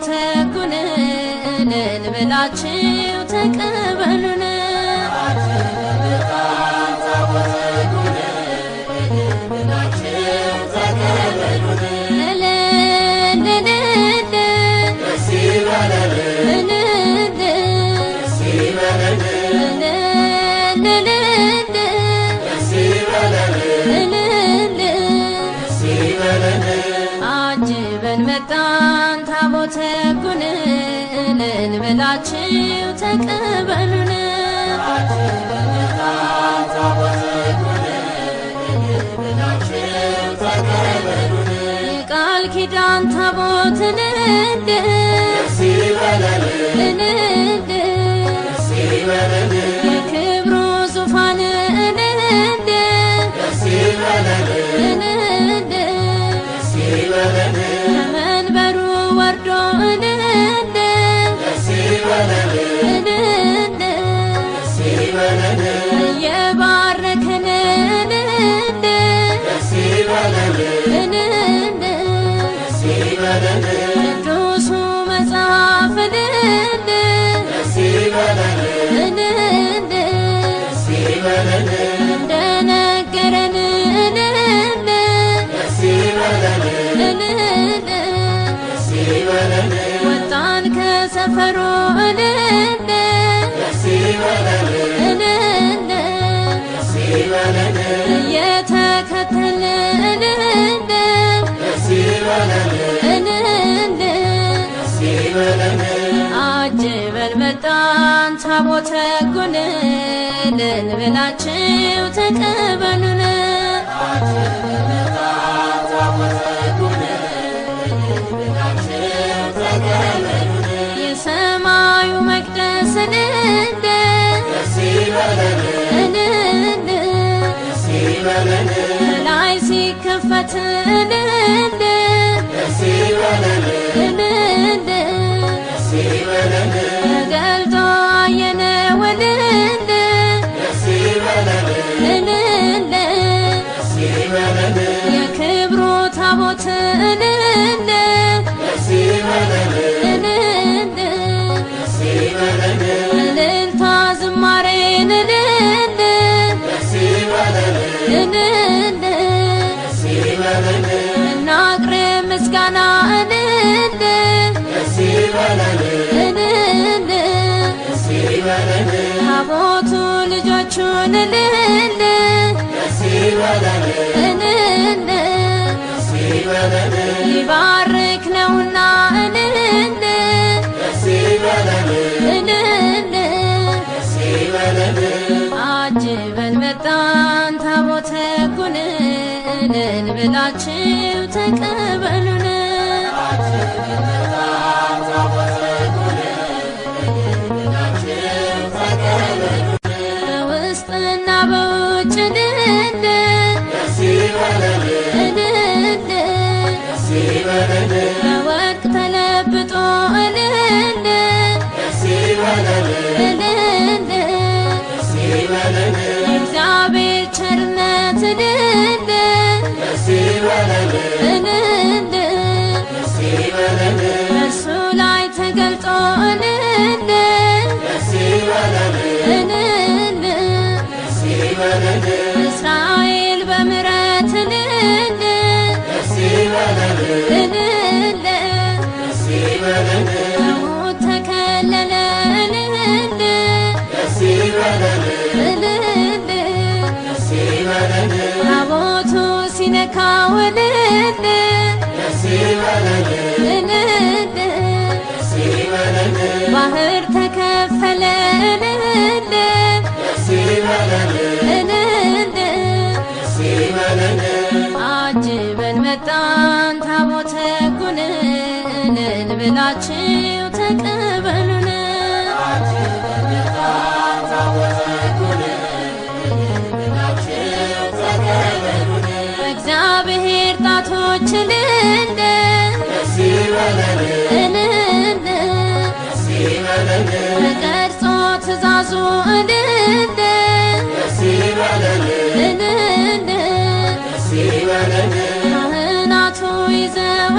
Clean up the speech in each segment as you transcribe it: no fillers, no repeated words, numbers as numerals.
ታቦተ ሕጉን እልል ብላችሁ ተቀበሉን። አጅበን መጣን ታቦተ ሕጉን እልል ብላችሁ ተቀበሉን። የቃል ኪዳን ታቦትን የክብሩ ዙፋን ከመንበሩ ወርዶ እየባረከን ቅዱሱ መጽሐፍ እንደነገረን ወጣን ከሰፈሩ እየተከተልን አጅበን መጣን ታቦተ ሕጉን እልል ብላችሁ ተቀበሉን። የሰማዩ መቅደስ ላይ ሲከፈት ተገልጦ አየነው የክብሩ ታቦት እልልታ ዝማሬን እናቅርብ ምስጋና ታቦቱ ልጆቹን ሊባርክ ነውና አጅበን መጣን ታቦተ ሕጉን እልል ብላችሁ ተቀበሉን። በውስጥና በውጭ በወርቅ ተለብጦ የእግዚአብሔር ቸርነት በእርሱ ላይ ተገልጦ እስራኤል በምሕረት ከሞት ተከለለ ታቦቱ ሲነካው ባህር ተከፈለ አጅበን መጣን ታቦተ ሕጉን እልል ብላችሁ ተቀበሉን። እግዚአብሔር ጣቶች ተቀርጾ ትእዛዙ ካህናቱ ይዘው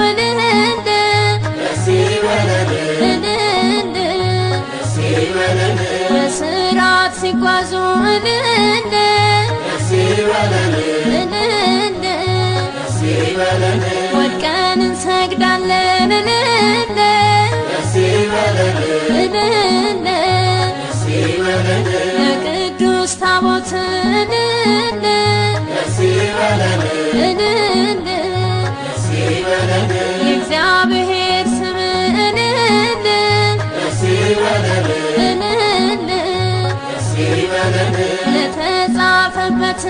ታቦት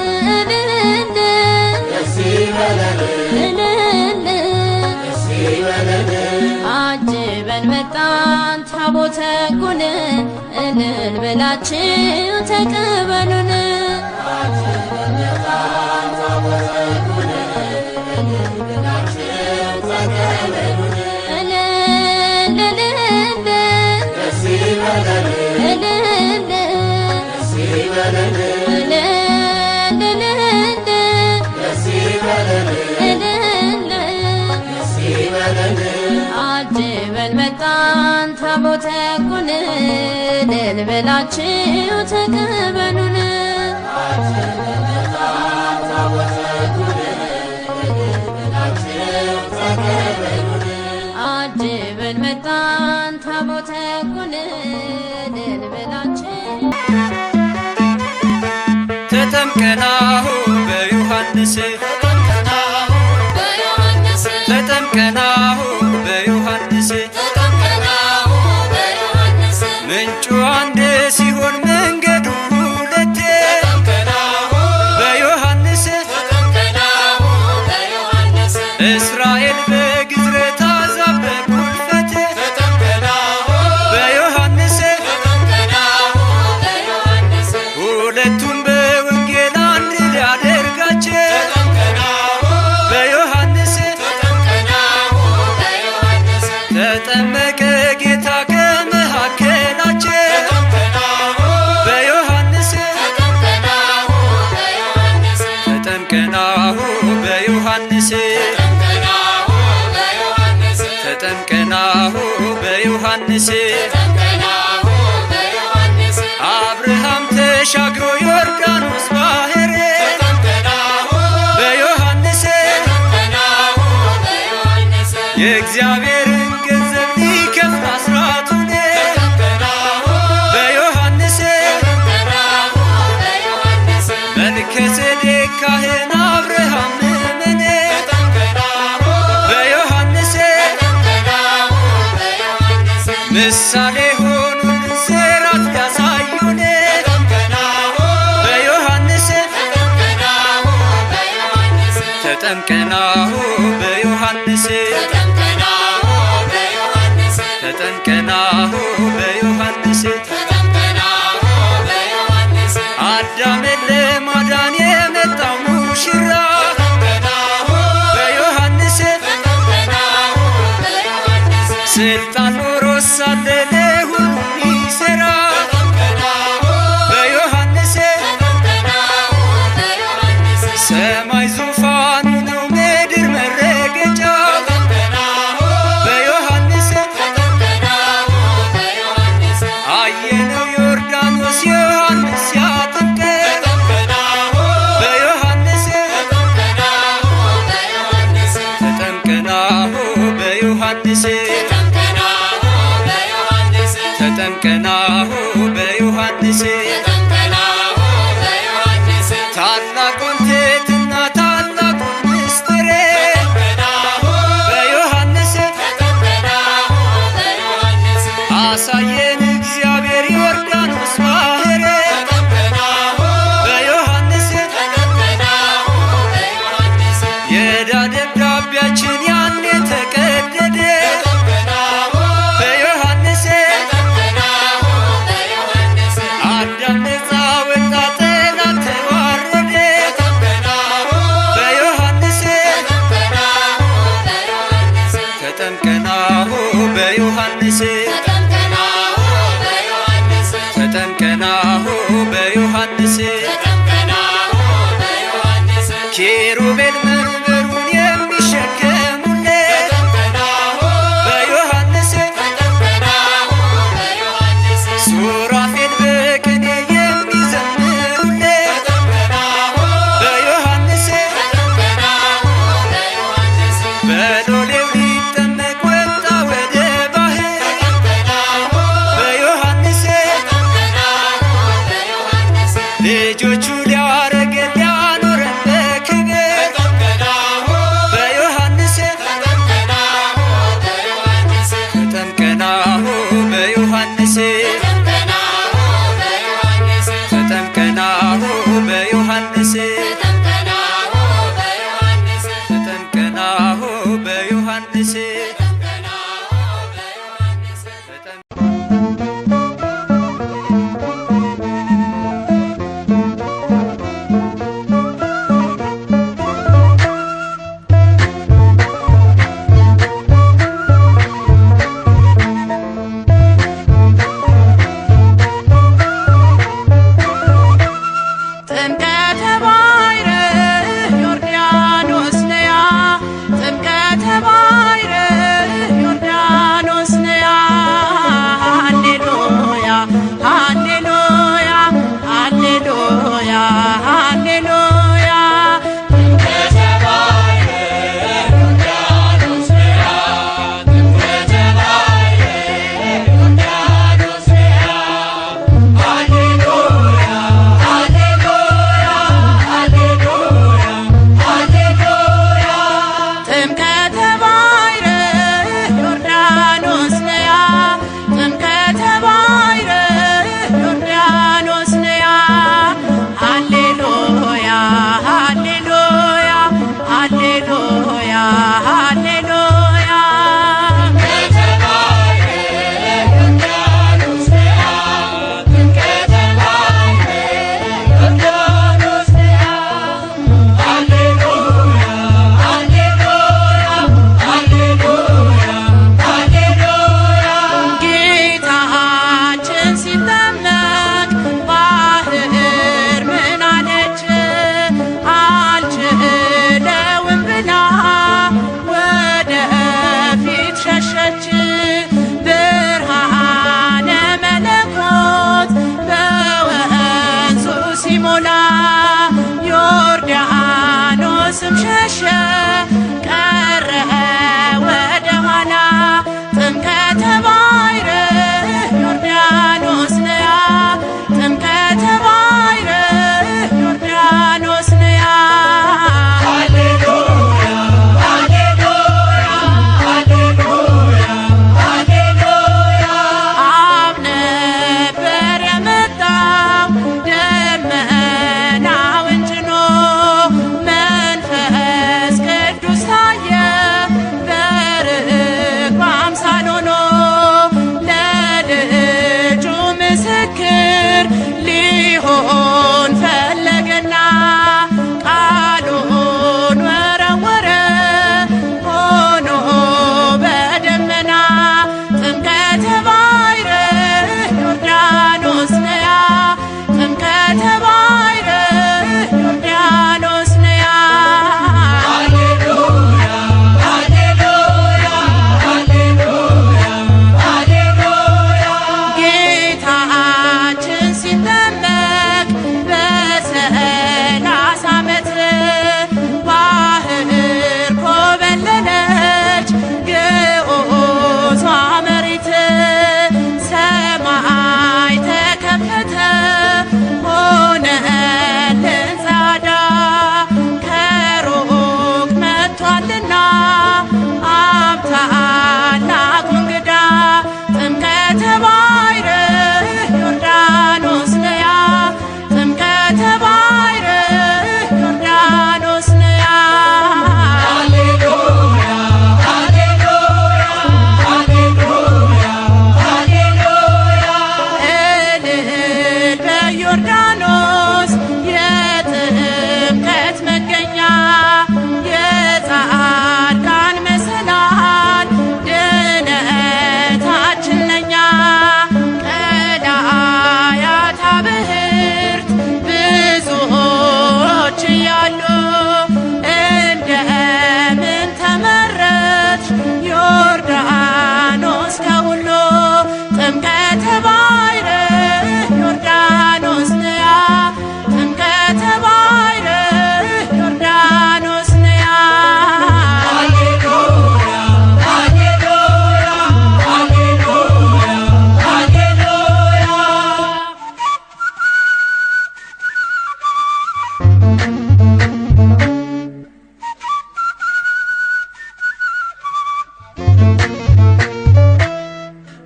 እልል አጅበን መጣን ታቦተ ሕጉን እልል ብላችሁ ተቀበሉን። አጅበን መጣን ታቦተ ሕጉን እልል ብላችሁ ተቀበሉን። አጅበን መጣን ታቦተ ሕጉን እልል ብላችሁ ተጠምቀናሁ በዮሐንስ ተጠምቀናሁ በዮሐንስ ምንጩ አንድ ሲሆን መንገዱ ሁለት በዮሐንስ እስራኤል በግዝረት አሕዛብ በኩልፈት በዮሐንስ ሁለቱን በወንጌል አንድ ሊያደርጋቸው በዮሐንስ ተጠመቀ ጌታ ከመካከላቸው በዮሐንስ ተጠምቀናሁ በዮሐንስ ተጠምቀናሁ በዮሐንስ አብርሃም ተሻግሮ ዮርዳኖስ ባሕር በዮሐንስ የእግዚአብሔርን ገንዘብ ሊከፍል አስራቱን በዮሐንስ መልከጼዴቅ ካህን አብርሃም ምእመን በዮሐንስ ምሳሌ ሆኑን ሥራት ሊያሳዩን በዮሐንስ ተጠምቀናሁ በዮሐንስ ተጠምቀናሁ በዮሐንስ አዳምን ለማዳን የመጣው ሙሽራ በዮሐንስ ስልጣን ኖሮ ሳለ ለሁሉም ይሠራ በዮሐንስ ሰማይ ዙፋኑ ነው ምድር መረገጫ በዮሐንስ አየነው ዮርዳኖስ ዮሐንስ ሲያጠምቀን በዮሐንስ ተጠምቀናሁ በዮሐንስ ተጠምቀናሁ በዮሐንስ ታላቁን ትሕትና ታላቁን ምስጢር በዮሐንስ አሳየን እግዚአብሔር ዮርዳኖስ ባሕር በዮሐንስ የዕዳ ደብዳቤያችን ያኔ ተቀደደ በዮሐንስ አዳም ነፃ ወጣ ጠላት ተዋረደ በዮሐንስ ተጠምቀናሁ በዮሐንስ ተጠምቀናሁ በዮሐንስ ኪሩቤል መንበሩን የሚሸከሙለት በዮሐንስ ሱራፌል በቅኔ የሚዘምሩለት በዮሐንስ በሎሌው ሊጠመቅ ወጣ ወደ ባሕር በዮሐንስ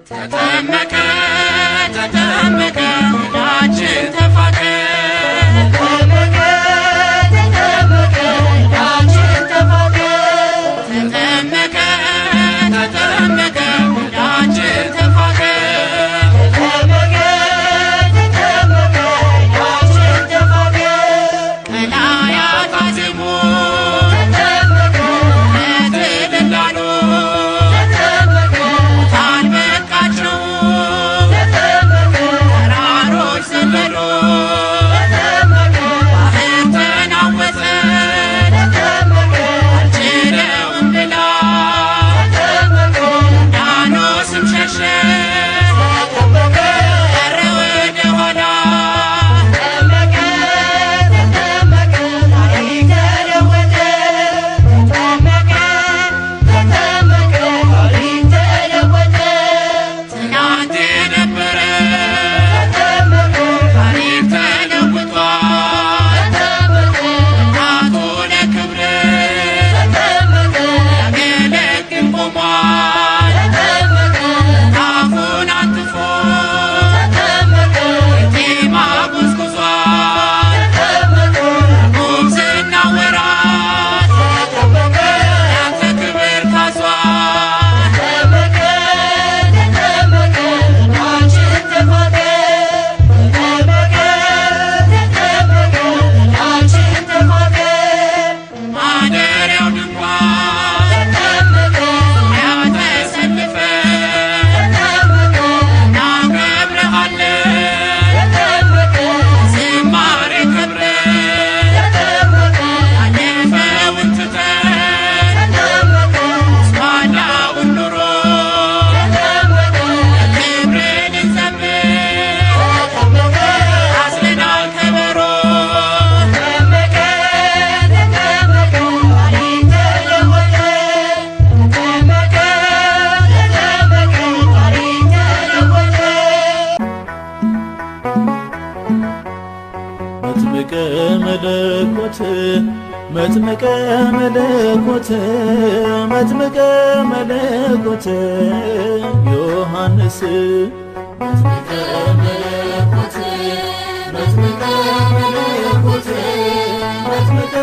ተጠመቀ ተጠመቀ ዕዳችን ተፋቀ ተጠመቀ ተጠመቀ ዕዳችን ተፋቀ ተጠመቀ ተጠመቀ ዕዳችን ተፋቀ ተጠመቀ ተጠመቀ ዕዳችን ተፋቀ ቀላያት አዜሙ ተጠመቀ ለትልላሉ መጥምቀ መለኮት መጥምቀ መለኮት ዮሐንስ መጥምቀ መለኮት መጥምቀ መለኮት መጥምቀ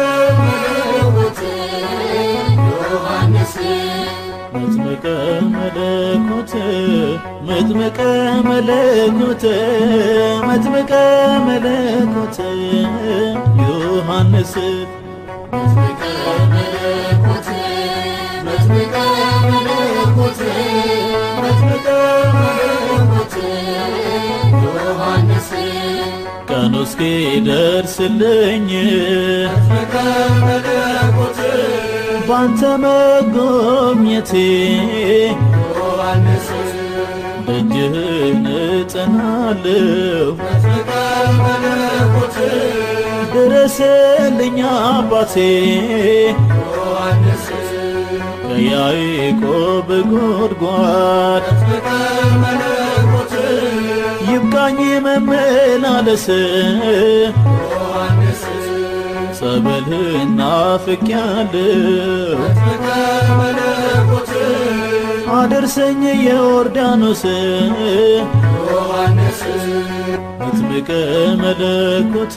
መለኮት ዮሐንስ መጥምቀ መለኮት መጥምቀ መለኮት መጥምቀ መለኮት ዮሐንስ መጥምቀ መለኮት መጥምቀ መለኮት መጥምቀ መለኮት ዮሐንስ ቀኑ እስኪደርስልኝ መጥምቀ መለኮት ባንተ መጎብኘቴ ዮሐንስ ደጅህን እጠናለሁ መጥምቀ መለኮት ድረስልኝ አባቴ ዮሐንስ ከያዕቆብ ጉድጓድ መጥምቀ መለኮት ይብቃኝ መመላለስ ዮሐንስ ጸበልህን ናፍቄያለሁ መጥምቀ መለኮት አድርሰኝ የዮርዳኖስ ዮሐንስ መጥምቀ መለኮት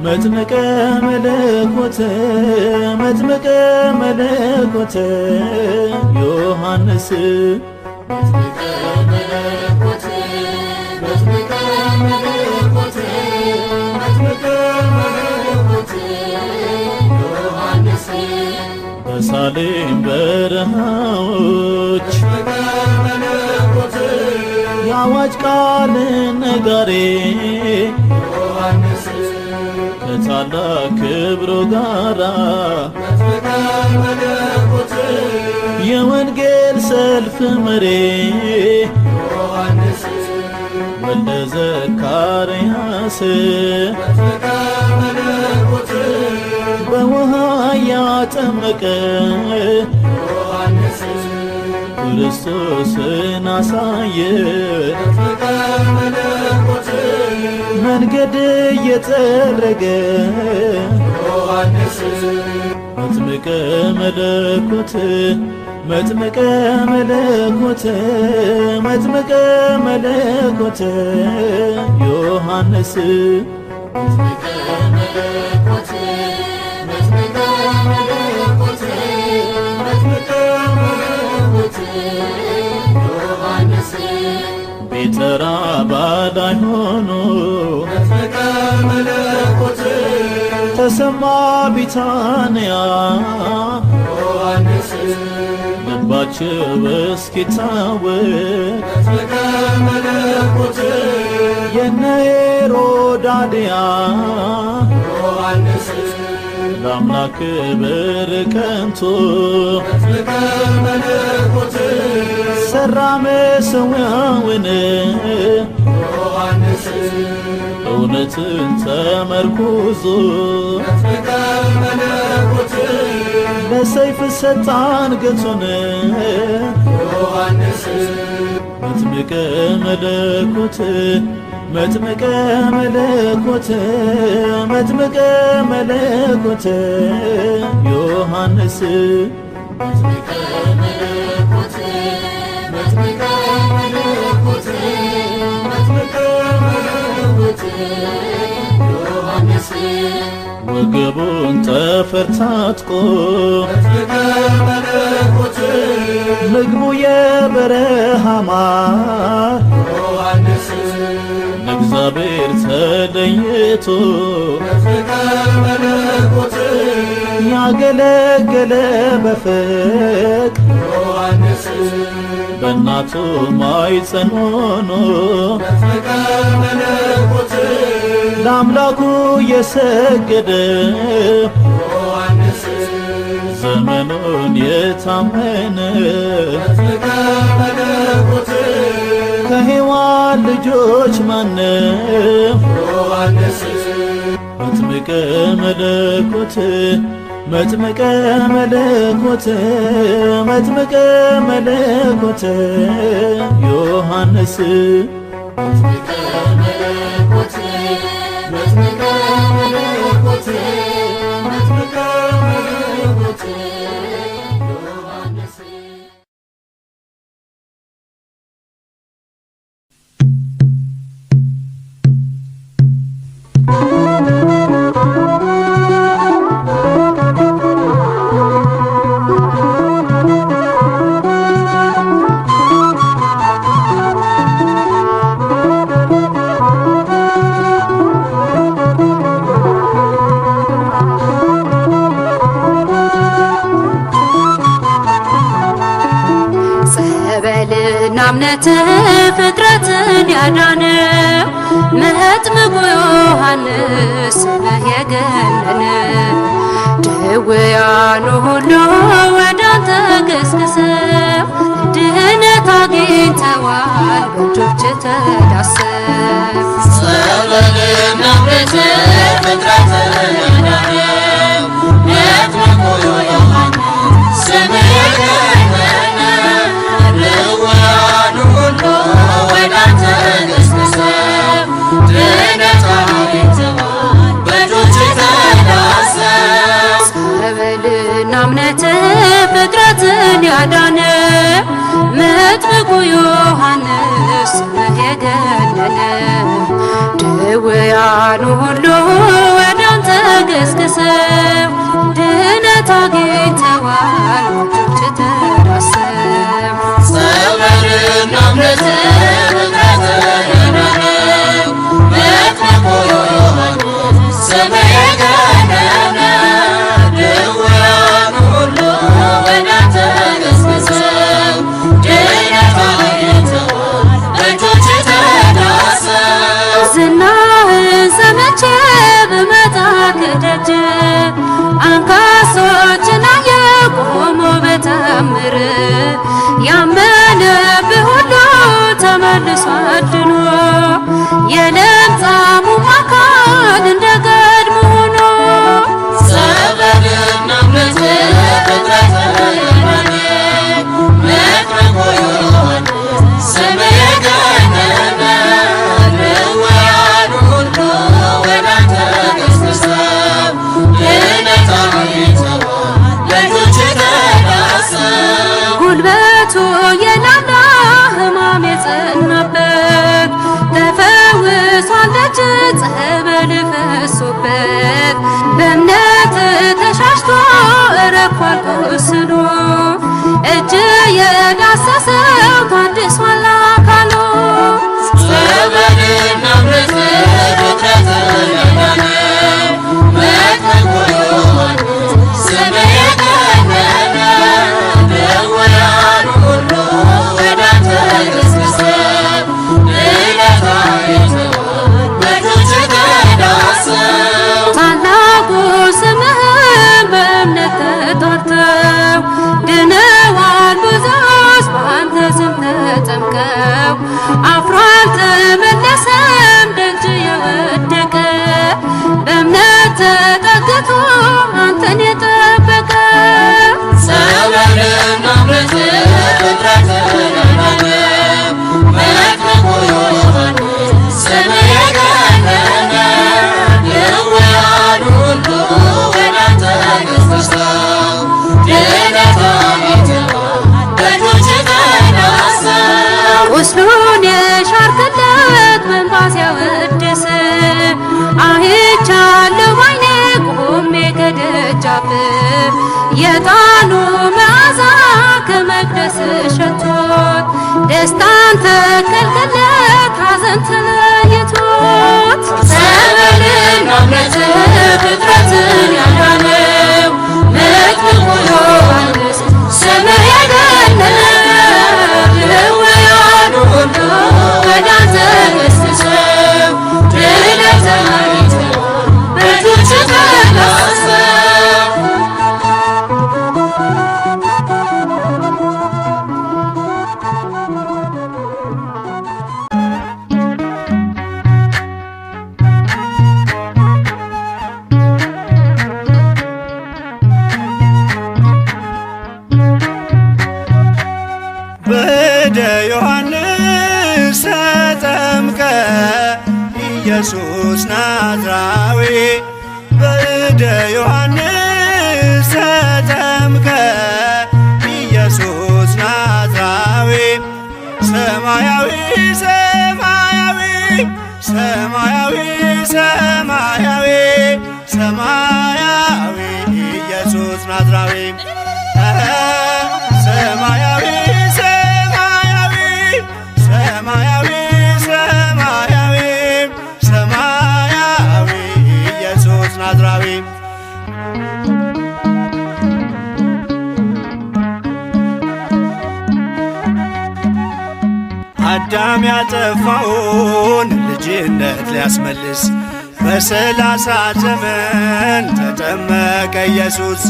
መጥምቀ መለኮት መጥምቀ መለኮት ዮሐንስ መጥምቀ መለኮት መጥምቀ መለኮት መጥምቀ መለኮት ዮሐንስ በሳሌም በረሃዎች መጥምቀ መለኮት የአዋጅ ቃል ነጋሪ ዮሐንስ ከታላቅ ክብሩ ጋራ መጥምቀ መለኮት የወንጌል ሰልፍ መሪ ዮሐንስ ወልደ ዘካርያስ መጥምቀ መለኮት በውሃ ያጠመቀ ዮሐንስ ክርስቶስን አሳየ መጥምቀ መለኮት መንገድ እየጠረገ ዮሐንስ መጥምቀ መለኮት መጥምቀ መለኮት መጥምቀ መለኮት ዮሐንስ መጥምቀ መለኮት መጥምቀ መለኮት መጥምቀ መለኮት ዮሐንስ ቢጠራ ባዳኝ ሆኖ መጥምቀ መለኮት ተሰማ ቢታንያ ዮሐንስ ልባቸው እስኪታወቅ መጥምቀ መለኮት የነ ሄሮዳድያ ዮሐንስ ለአምላክ ክብር ቀንቶ መጥምቀ መለኮት ሰራ መሠዊያውን ዮሐንስ እውነትን ተመርኩዞ መጥምቀ መለኮት ለሰይፍ ሰጣ አንገቱን ዮሐንስ መጥምቀ መለኮት መጥምቀ መለኮት መጥምቀ መለኮት ዮሐንስ መጥምቀ መለኮት መጥምቀ መለኮት መጥምቀ መለኮት ዮሐንስ ወገቡን ጠፈር ታጥቆ መጥምቀ መለኮት ምግቡ የበረሃ ማር ዮሐንስ ለእግዚአብሔር ተለይቶ መጥምቀ መለኮት ያገለገለ በፍቅር ዮሐንስ በእናቱ ማኅፀን ሆኖ መጥምቀ መለኮት ለአምላኩ የሰገደ ዮሐንስ ዘመኑን የታመነ መጥምቀ መለኮት ከሔዋን ልጆች ማነው ዮሐንስ መጥምቀ መለኮት መጥምቀ መለኮት መጥምቀ መለኮት ዮሐንስ መጥምቀ መለኮት መጥምቀ መለኮት መጥምቀ መለኮት ዮሐንስ ጸበልና እምነት ፍጥረትን ያዳነው መጥምቁ ዮሐንስ ስምህ የገነነ ድውያኑ ሁሉ ወደ አንተ ገስግሰው ድህነት አግኝተዋል በእጆች ተዳሰው። ጸበልና እምነት ፍጥረትን ያዳነው መጥምቁ ዮሐንስ ስምህ የገነነ ድውያኑ ሁሉ ወደ አንተ ገስግሰው ድህነት አግኝተዋል በእጆች ተዳሰው። ጸበልና እምነት ፍጥረትን ያዳነ መጥምቁ ዮሐንስ ስምህ የገነነ ድውያኑ ሁሉ ወደ አንተ ገስግሰው ድህነት አግኝተዋል በእጆች ተዳሰው። ጸበልና እምነት ፍጥረትን ያዳነ መጥምቁ ዮሐንስ ስምህ የገነነ ድውያኑ ሁሉ ወደ አንተ ገስግሰው ድህነት አግኝተዋል በእጆች ተዳሰው። ዝናህን ሰምቼ ብመጣ ከደጅ አንካሶችን አየሁ ቆሞ በተአምር ያመነብህ ሁሉ ተርፏል ቁስሉ እጅ የዳሰሰው ታድሷል አካሉ ጸበልና ምሕረት ፍጥረትን ያዳነው መጥምቁ ዮሐንስ ስምህ የገነነ ድውያኑ ሁሉ ወደ አንተ ገስግሰው ዕለተ አይተዋል በእጆችህ ተዳስሰው ታላቁ ስምህን በእምነት ተጠርተው ድነዋል ብዙዎች በአንተ ስም ተጠምቀው አፍሮ አልተመለሰም ደጅ የወደቀ በእምነት ተጠግቶ አንተን የጠበቀ ጸበልና ምሕረት ፍጥረትን ያዳነው መጥምቁ ዮሐንስ ስምህ የገነነ ድውያኑ ሁሉ ወደ አንተ ገስግሰው ድነት አግኝተዋል በእጆችህ ተዳስሰው ቁስሉን የሻርክለት በእንባ ሲያወድስ አይቻለሁ ባይኔ ቆሜ ከደጃፍህ የዕጣኑ መዓዛ ከመቅደስ ሸቶት ደስታን ተከልክለት ሐዘን ተለይቶት ጸበልና ምሕረት ፍጥረትን ያዳነው መጥምቁ ዮሐንስ ስምህ የገነነ ድውያኑ ሁሉ ወደ አንተ ገስግሰው ድነት አግኝተዋል በእጆችህ ተዳስሰው በእደ ዮሐንስ ተጠምቀ ኢየሱስ ናዝራዊ በእደ ዮሐንስ ተጠምቀ ኢየሱስ ናዝራዊ ሰማያዊ ሰማያዊ ሰማያዊ ሰማያዊ ሰማያዊ ኢየሱስ ናዝራዊ ሰማያዊ ሰማያዊ ሰማያዊ ሰማያዊ ሰማያዊ ኢየሱስ ናዝራዊ አዳም ያጠፋውን ልጅነት ሊያስመልስ በ30 ዘመን ተጠመቀ ኢየሱስ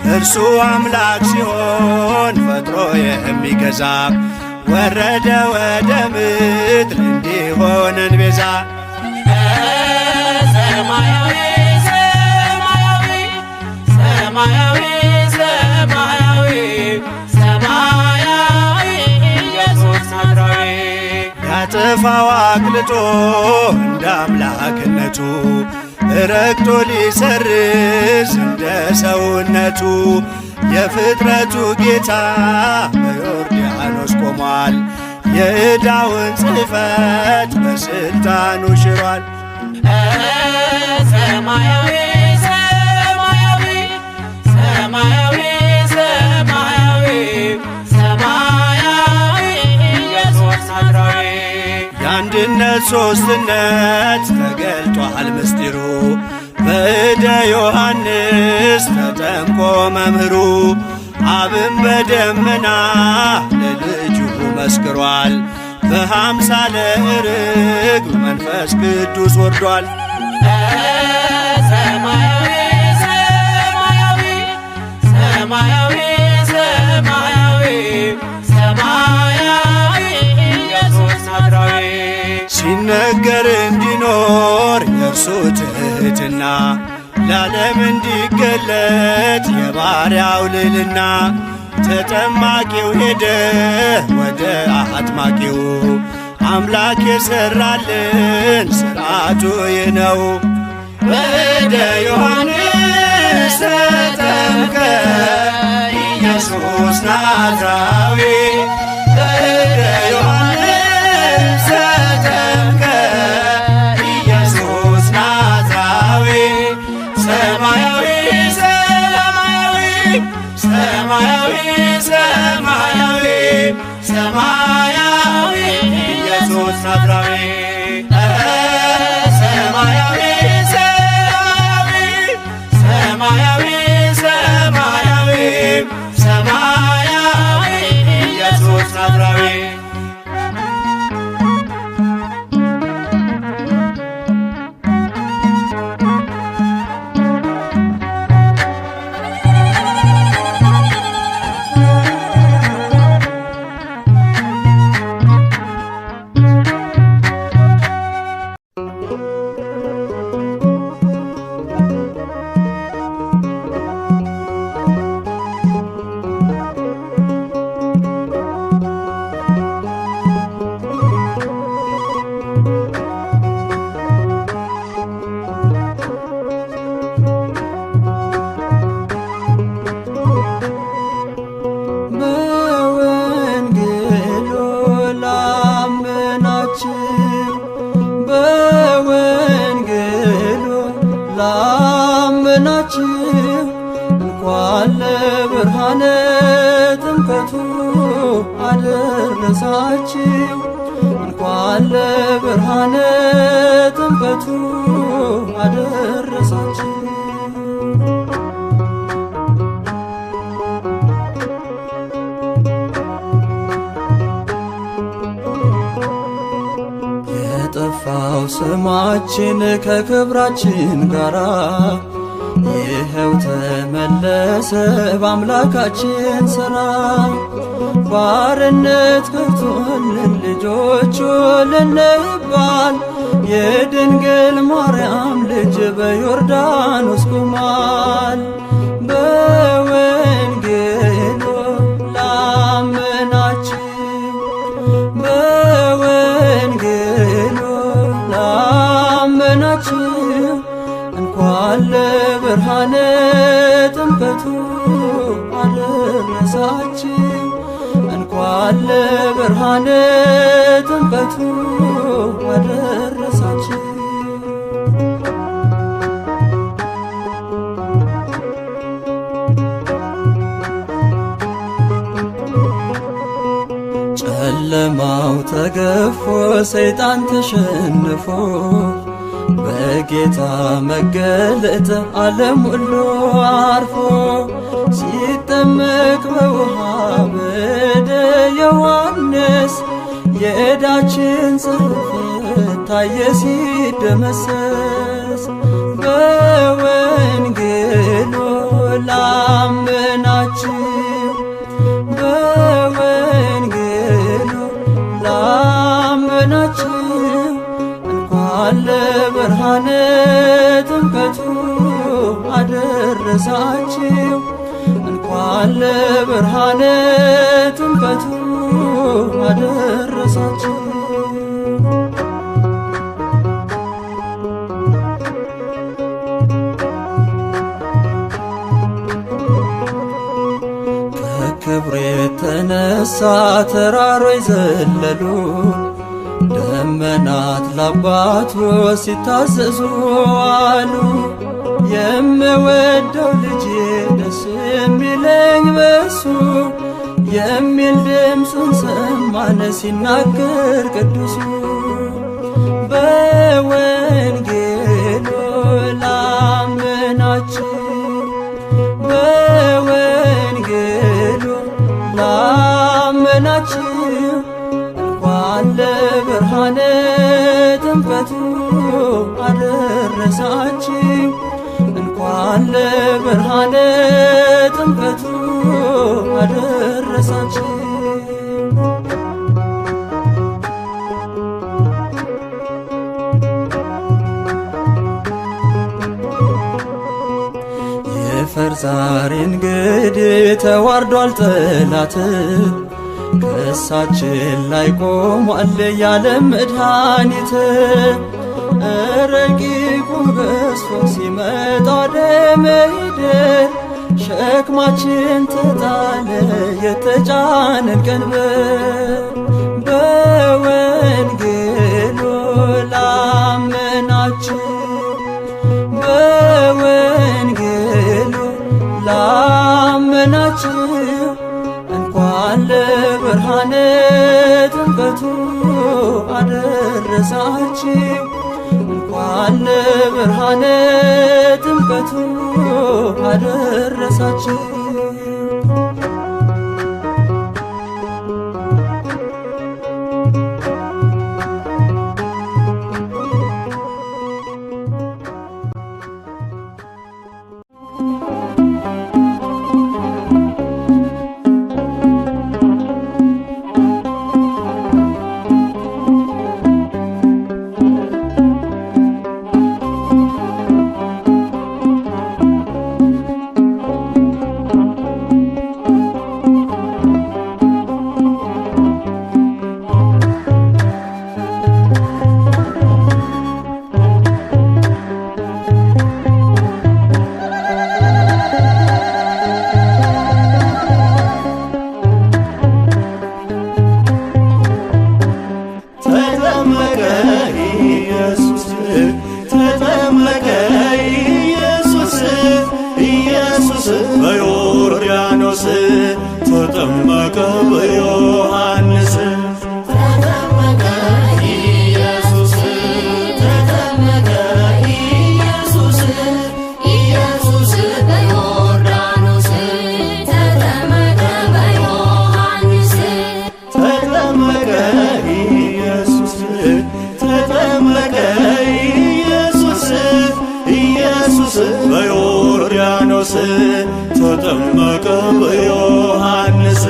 እርሱ አምላክ ሲሆን ፈጥሮ የሚገዛ ወረደ ወደ ምድር እንዲሆነን ቤዛ ሰማያዊ ሰማያዊ ሰማያዊ ሰማያዊ ሰማያዊ ኢየሱስ ናዝራዊ ያጠፋው አቅልጦ እንደ አምላክነቱ ረግጦ ሊሰርዝ እንደ ሰውነቱ የፍጥረቱ ጌታ በዮርዳኖስ ቆሟል። የዕዳውን ጽሕፈት በስልጣኑ ሽሯል። ሰማያዊ ሰማያዊ ሰማያዊ ሰማያዊ ሰማያዊ ኢየሱስ ናዝራዊ የአንድነት ሦስትነት ተገልጧል ምስጢሩ በእደ ዮሐንስ ተጠምቆ መምህሩ አብን በደመና ለልጁ መስክሯል። በአምሳለ ርግብ መንፈስ ቅዱስ ወርዷል። ሰማያዊ ሰማያዊ ሰማያዊ ሰማያዊ ሰማያዊ ኢየሱስ ናዝራዊ ሲነገር እንዲኖር የእርሱ ትሕትና ለዓለም እንዲገለጥ የባሪያው ልዕልና ተጠማቂው ሄደ ወደ አጥማቂው አምላክ የሠራልን ሥርዓቱ ይህ ነው። በእደ ዮሐንስ ተጠምቀ ኢየሱስ ናዝራዊ በእደ ዮሐንስ ተጠምቀ ኢየሱስ ናዝራዊ ሰማያዊ ሰማያዊ አደረሳችሁ እንኳን ለብርሃነ ጥምቀቱ አደረሳችሁ እንኳን ለብርሃነ ጥምቀቱ አደረሳችሁ። የጠፋው ስማችን ከክብራችን ጋራ ይኸው ተመለሰ በአምላካችን ሥራ። ባርነት ከፍቶልን ልጆቹ ልንባል የድንግል ማርያም ልጅ በዮርዳኖስ ቆሟል። በወንጌሉ ላመናችሁ በወንጌሉ ላመናችሁ እንኳን ለብርሃነ ጥምቀቱ አደረሳችሁ እንኳን ለብርሃነ ጥምቀቱ አደረሳችሁ። ጨለማው ተገፎ ሰይጣን ተሸንፎ በጌታ መገለጥ ዓለም ሁሉ አርፎ ሲጠመቅ በውሃ በደ ዮሐንስ የዕዳችን ጽሕፈት ታየ ሲደመሰስ። በወንጌሉ ላመናችሁ በወንጌሉ ላመናችሁ እንኳን ለብርሃነ ጥምቀቱ አደረሳችሁ እንኳን ለብርሃነ ጥምቀቱ አደረሳችሁ። ከክብሩ የተነሳ ተራሮች ዘለሉ ደመናት ለአባቱ ሲታዘዙ አሉ። የምወደው ልጄ ደስ የሚለኝ በሱ የሚል ድምፁን ሰማን ሲናገር ቅዱሱ። በወንጌሉ ላመናችሁ በወንጌሉ ላመናችሁ እንኳን ለብርሃነ ጥምቀቱ አደረሳችሁ እንኳን ለብርሃነ ጥምቀቱ አደረሳችሁ። የፈርዛሪ እንግዲህ ተዋርዷል ጠላት ከእሳችን ላይ ቆሟል ያለም መድኃኒት። ረቂቁ ገዝፎ ሲመጣ ወደ ምድር ሸክማችን ተጣለ የተጫነን ቀንበር። በወንጌሉ ላመናችሁ በወንጌሉ ላመናችሁ እንኳን ለብርሃነ ጥምቀቱ አደረሳችሁ እንኳን ለብርሃነ ጥምቀቱ አደረሳችሁ። በዮሐንስ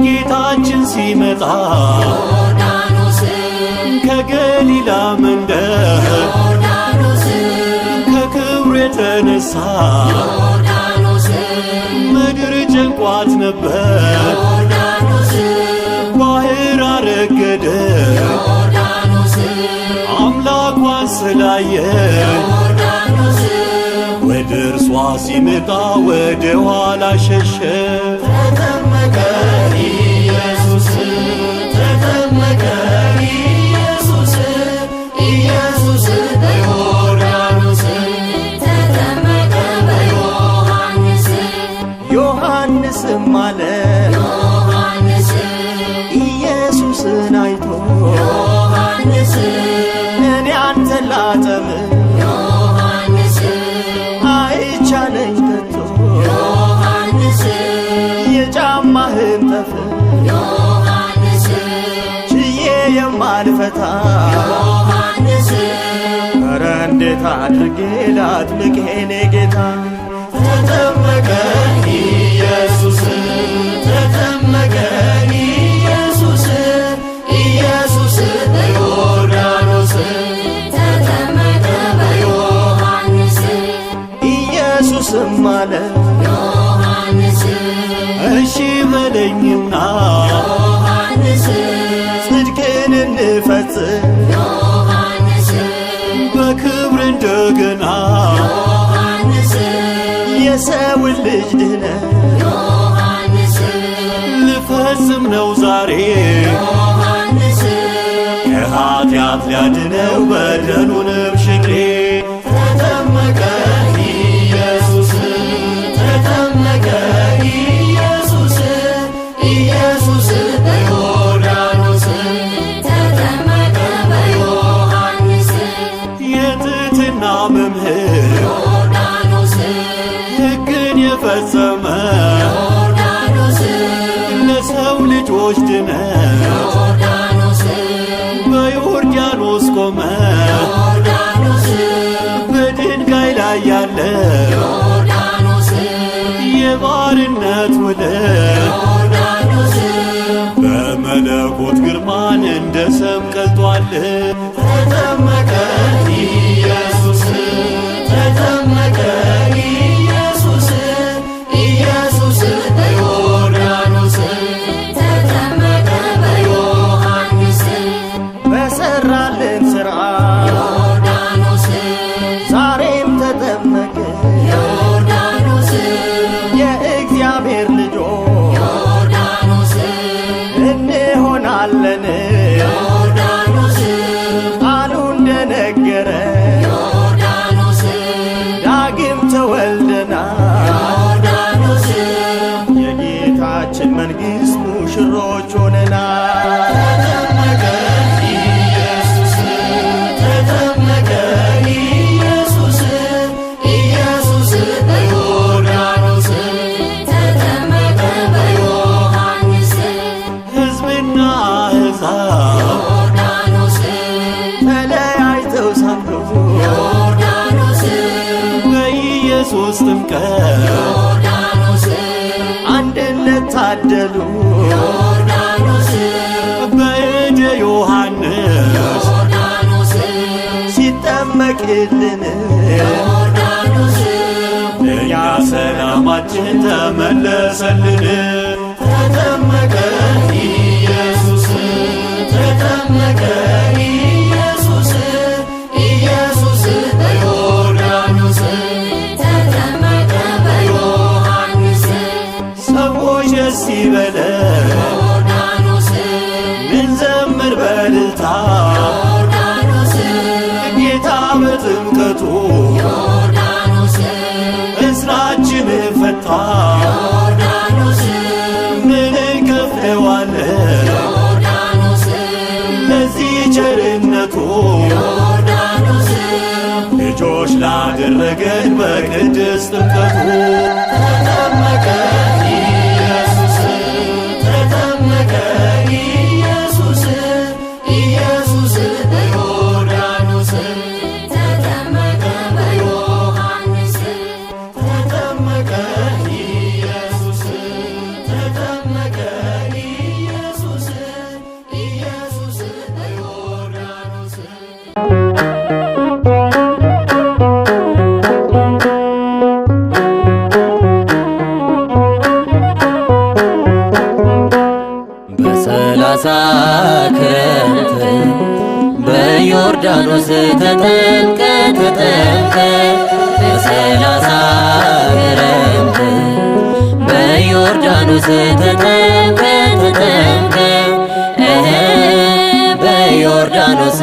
ጌታችን ሲመጣ ከገሊላ መንደር ከክብሩ የተነሳ ምድር ጨንቋት ነበር። ባህር አረገደ አምላኳን ስላየ ወደ እርሷ ሲመጣ ወደ ኋላ ሸሸ። ተጠመቀ ኢየሱስ ተጠመቀ ኢየሱስ ኢየሱስ በዮርዳኖስ ተጠመቀ በዮሐንስ ዮሐንስም አለ ዮሐንስ ኢየሱስን አይቶ ዮሐንስ እኔ አንተን ላጠምቅ ዮሐንስ አይቻለኝ ከቶ ዮሐንስ የጫማህን ጠፍር ዮሐንስ ችዬ የማልፈታ ዮሐንስ ኧረ እንዴት አድርጌ ላጥምቅ የኔ ጌታ ተጠመቀ ኢየሱስ ተጠመቀ ኢየሱስ ኢየሱስ በዮርዳኖስ ተጠመቀ በዮሐንስ ኢየሱስም አለ ዮሐንስ እሺ በለኝና ዮሐንስ ጽድቅን እንፈጽም ዮሐንስ በክብር እንደገና ዮሐንስ የሰውን ልጅ ድነት ዮሐንስ ልፈጽም ነው ዛሬ ዮሐንስ ከኃጢአት ሊያድነው በደሉንም ሽሬ ተጠመቀ ኢየሱስ ተጠመቀ ኢየሱስ ኢየሱስ በዮርዳኖስ ተጠመቀ በዮሐንስ የትሕትና መምህር ዮርዳኖስ ሕግን የፈጸመ ዮርዳኖስ ለሰው ልጆች ድነት ዮርዳኖስ በዮርዳኖስ ቆመ ዮርዳኖስ በድንጋይ ላይ ያለ ዮርዳኖስ የባርነት ውለት ዮርዳኖስ በመለኮት ግርማን እንደ ሰም ቀልጧል። ተጠመቀ ኢየሱስ ተጠመቀ ኢየሱስ ኢየሱስ በዮርዳኖስ ተጠመቀ በዮሐንስ በሰራልን ሥርዓት ዮርዳኖስ ዛሬም ተጠመቀ ዮርዳኖስ የእግዚአብሔር ልጆች ዮርዳኖስ እንሆናለን ዮርዳኖስ ቃሉ እንደነገረ ዮርዳኖስ ዳግም ተወልደናል ዮርዳኖስ የጌታችን መንግሥት ሙሽሮች ሆነናል። ተጠመቀ ኢየሱስ ተጠመቀ ኢየሱስ ኢየሱስ በዮርዳኖስ ተጠመቀ በዮሐንስ ሕዝብና አሕዛብ ዮርዳኖስ ተለያይተው ሳሉ ዮርዳኖስ በኢየሱስ ጥምቀት ዮርዳኖስ አንድነት ታደሉ ዮርዳኖስ በእደ ዮሐንስ ዮርዳኖስ ሲጠመቅልን ዮርዳኖስ እኛ ሰላማችን ተመለሰልን። ተጠመቀ ኢየሱስ ተጠመቀ ኢየሱስ ኢየሱስ በዮርዳኖስ ተጠመቀ በዮሐንስ ሰዎች ደስ ይበለን ዮርዳኖስ እንዘምር በእልልታ ዮርዳኖስ ጌታ በጥምቀቱ ዮርዳኖስ እስራችን ፈታ ዮርዳኖስ ምን እንከፍለዋለን ዮርዳኖስ ለዚህ ቸርነቱ ዮርዳኖስ ልጆች ላደረገን በቅድስት ጥምቀቱ ተጠመቀ ኢየሱስ በዮርዳኖስ ተጠምቀ በሰላሳ ክረምት በዮርዳኖስ ተጠምቀ በዮርዳኖስ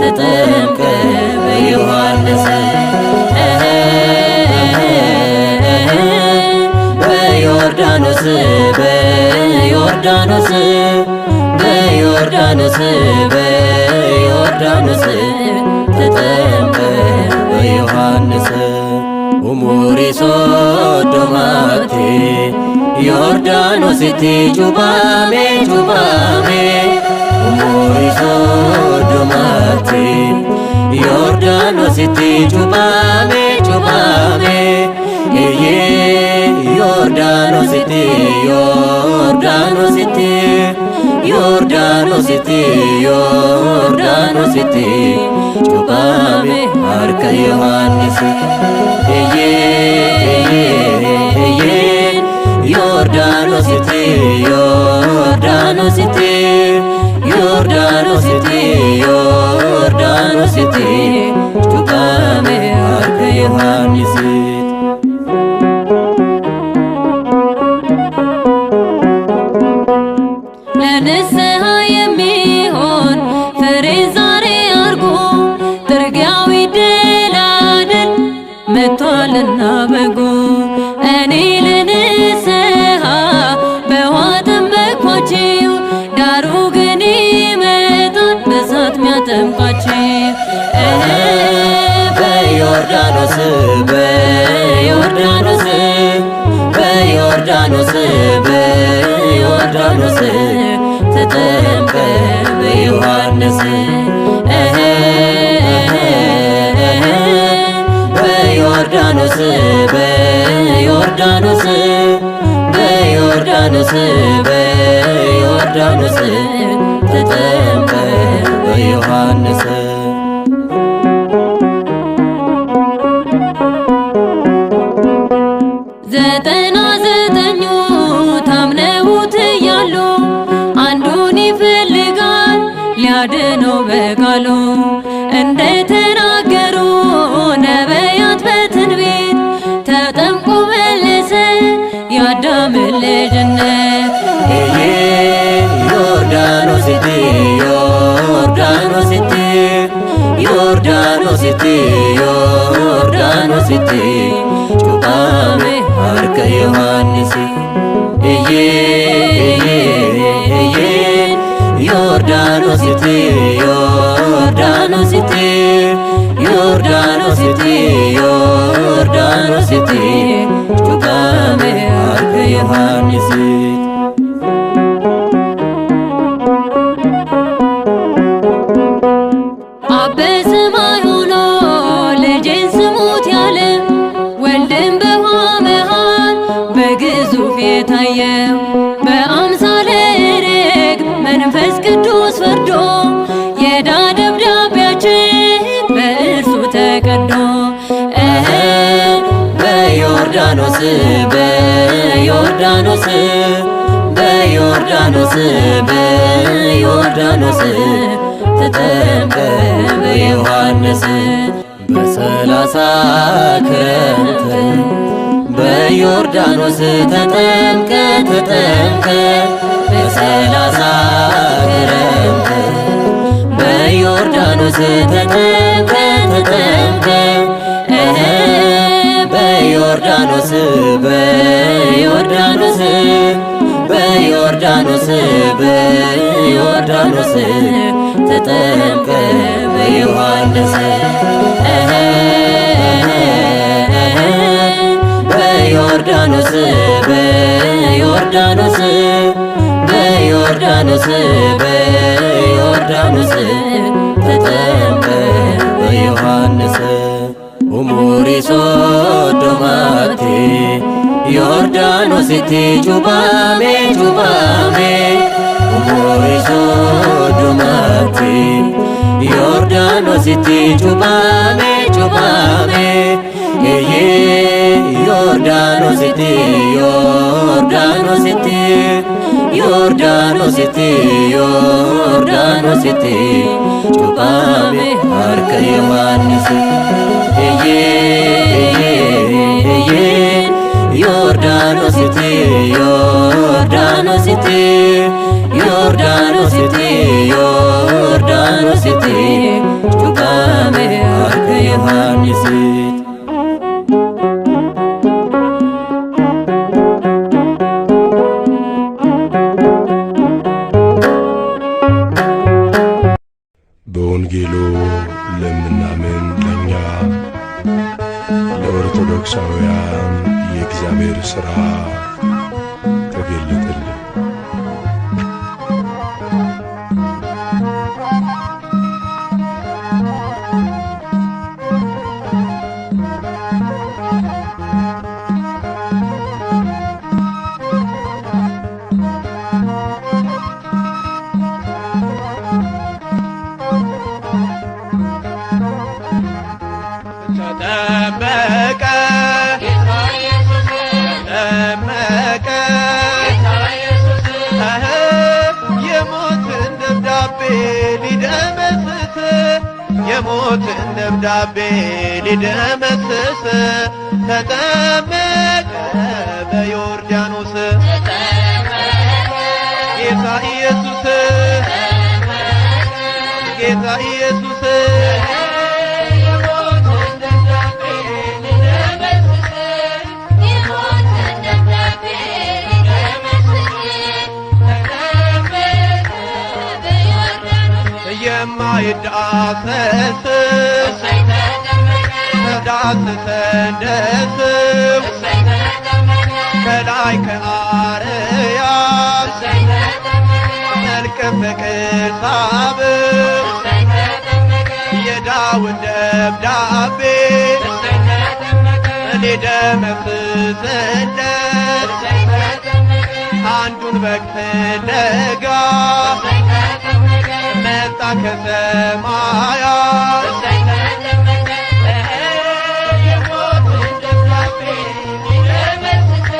ተጠምቀ በዮሐንስ በዮርዳኖስ ተጠምቀ በዮሐንስ ኡሙሪ ሶዶማቴ ዮርዳኖስቲ ጩባሜ ኡሙሪ ሶዶማቴ ዮርዳኖስቲ ጩባሜ ዮርዳኖስቲ ጩባሜ አርከ ዮሐንስ ዮርዳኖስቲ ጩባሜ አርከ ዮሐንስ ለንስሐ የሚሆን ፍሬ ዛሬ አርጎ ጥርጊያው ይደላደል መጥቷልና በጎ እኔ ለንስሐ በውሃ ጠመቅኳችሁ ዳሩ ግን ይመጣል በእሳት ሚያጠምቃችሁ በዮርዳኖስ ተጠምቀ በዮሐንስ በዮርዳኖስ ተጠምቀ በዮሐንስ ዘጠና ዘጠኙ ታምነውት እያሉ አንዱን ይፈልጋል ሊያድነው በቃሉ እንደተናገሩ ነቢያት በትንቢት ተጠምቆ መለሰ የአዳምን ልጅነት ዮርዳኖስቲ ጩባሜ አርከ ዮሐንስ ዮርዳኖስቲ ጩባሜ አርከ ዮሐንስ በሰማይ ሆኖ ልጄን ስሙት ያለ ወልድን በውሃ መሃል በግዙፍ የታየው በአምሳለ ርግብ መንፈስ ቅዱስ ወርዶ የዕዳ ደብዳቤያችን በእርሱ ተቀዶ በዮርዳኖስ ተጠምቀ በዮሐንስ በሰላሳ ክረምት በዮርዳኖስ ተጠምቀ በሰላሳ ክረምት በዮርዳኖስ ተጠምቀ በዮርዳኖስ ተጠምቀ በዮሐንስ በዮርዳኖስ ተጠምቀ በዮሐንስ ኡሙሪ ሶዶማቴ ዮርዳኖስቲ ጩባሜ ኡሙሪ ሶዶማቴ ዮርዳኖስቲ ጩባሜ ዮርዳኖሲቲ ዮርዳኖሲቲ ዮርዳኖሲቲ ዮርዳኖሲቲ ጩፋሜ ሀርከ ዮሐንስ እዬ ዮርዳኖሲቲ ዮርዳኖሲቲ ዮርዳኖሲቲ ዮርዳኖሲቲ ጩፋሜ ሀርከ ዮሐንስ በወንጌሉ ለምናምን ለኛ ለኦርቶዶክሳውያን የእግዚአብሔር ሥራ ተገለጠልን። ተጠመቀ ተጠመቀ የሞትን ደብዳቤ ሊደመስስ የሞትን ደብዳቤ ሊደመስስ ተጠመቀ በዮርዳኖስ ጌታ ኢየሱስ ጌታ ኢየሱስ የማይዳሰስ ተዳስሰ እንደስም ከላይ ከአርያም መልከ ፍቅር ሳብ የዳዊት ደብዳቤ ሊደመስስለት አንዱን በግ ፍለጋ መጣ ከሰማያት የሞትን ደብዳቤ ሊደመስስ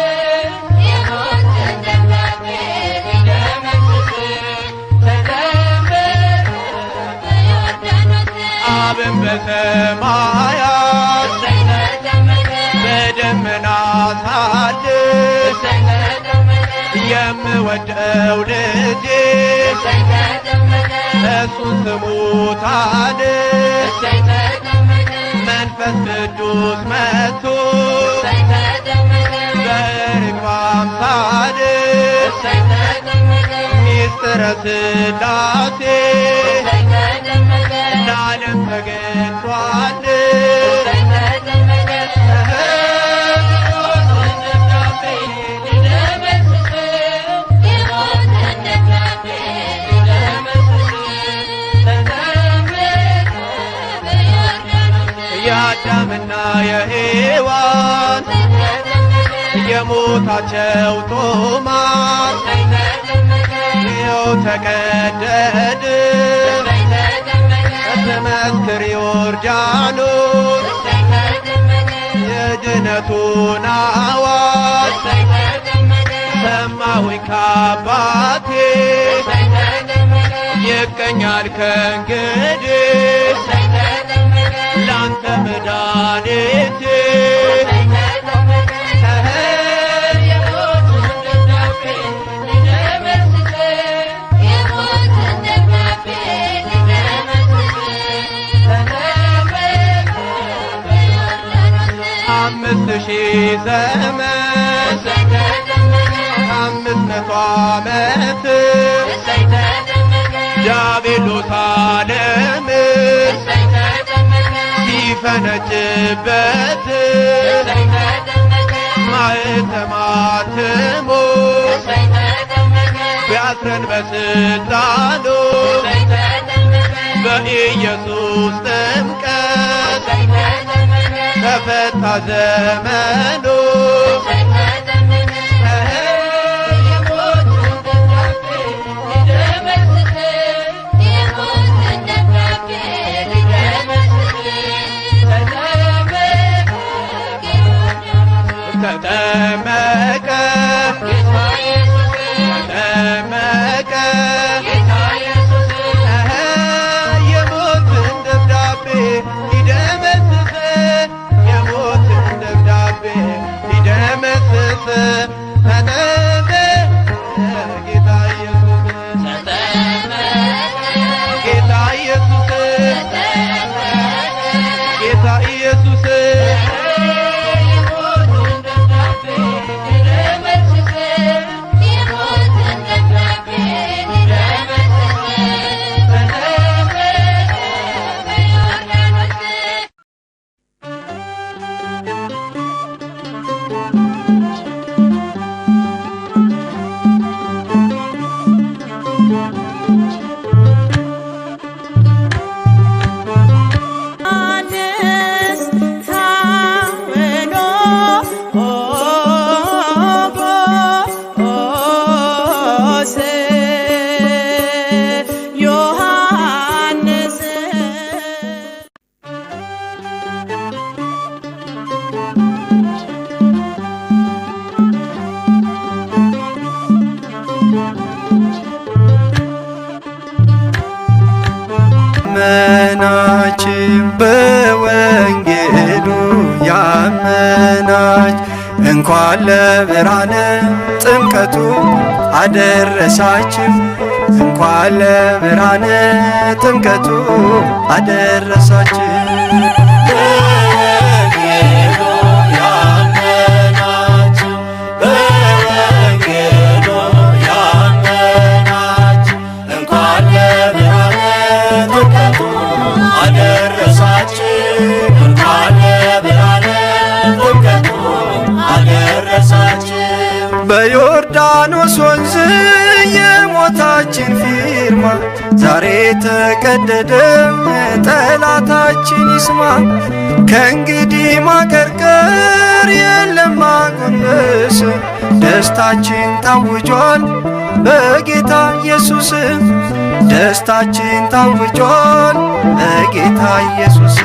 ተጠመቀ አብን በሰማያት በደመና ሳድር የምወደው ልጄ እሱን ስሙታን መንፈስ ቅዱስ መጥቶ በርግብ አምሳል ሚስጥረ ሥላሴ ለዓለም ተገልጧል። የአዳምና የሔዋን የሞታቸው ጦማር ይኸው ተቀደደ። ትመስክር ዮርዳኖስ የድነቱን አዋጅ ሰማሁኝ ከአባቴ ይገኛል ከእንግዲህ ላንተ መድኃኒቴ አምስት ሺህ ዘመን 500 ዓመት ዲያብሎስ ዓለምን ሲፈነጭበት ማኅተማትሞ ቢያስረን በስልጣኑ በኢየሱስ ጥምቀት ተፈታ ዘመኑ እንኳን ለብርሃነ ጥምቀቱ አደረሳችሁ እንኳን ለብርሃነ ጥምቀቱ አደረሳችሁ። በዮርዳኖስ ወንዝ የሞታችን ፊርማ ዛሬ ተቀደደ ጠላታችን ይስማ። ከእንግዲህ ማቀርቀር የለም ማጎንበስ ደስታችን ታውጇል በጌታ ኢየሱስ ደስታችን ታውጇል በጌታ ኢየሱስ።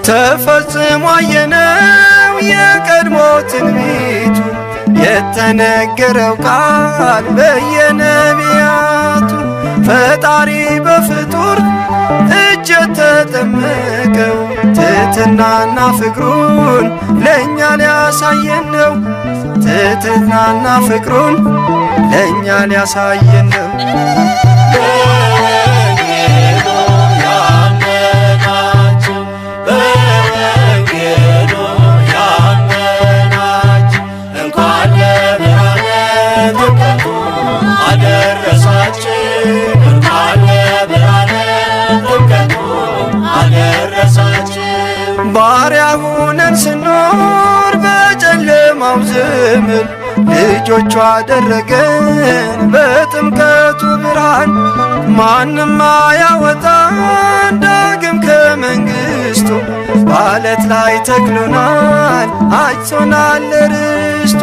ተፈጽሞ አየነው የቀድሞ ትንቢቱ የተነገረው ቃል በየነቢያቱ ፈጣሪ በፍጡር እጅ የተጠመቀው ትሕትናና ፍቅሩን ለእኛ ሊያሳየን ነው። ትሕትናና ፍቅሩን ለእኛ ሊያሳየን ነው። ባሪያ ሆነን ስኖር በጨለማው ዘመን ልጆቹ አደረገን በጥምቀቱ ብርሃን። ማንም አያወጣን ዳግም ከመንግሥቱ በዓለት ላይ ተክሎናል አጭቶናል ርስቱ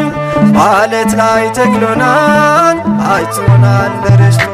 በዓለት ላይ ተክሎናል አጭቶናል ርስቱ።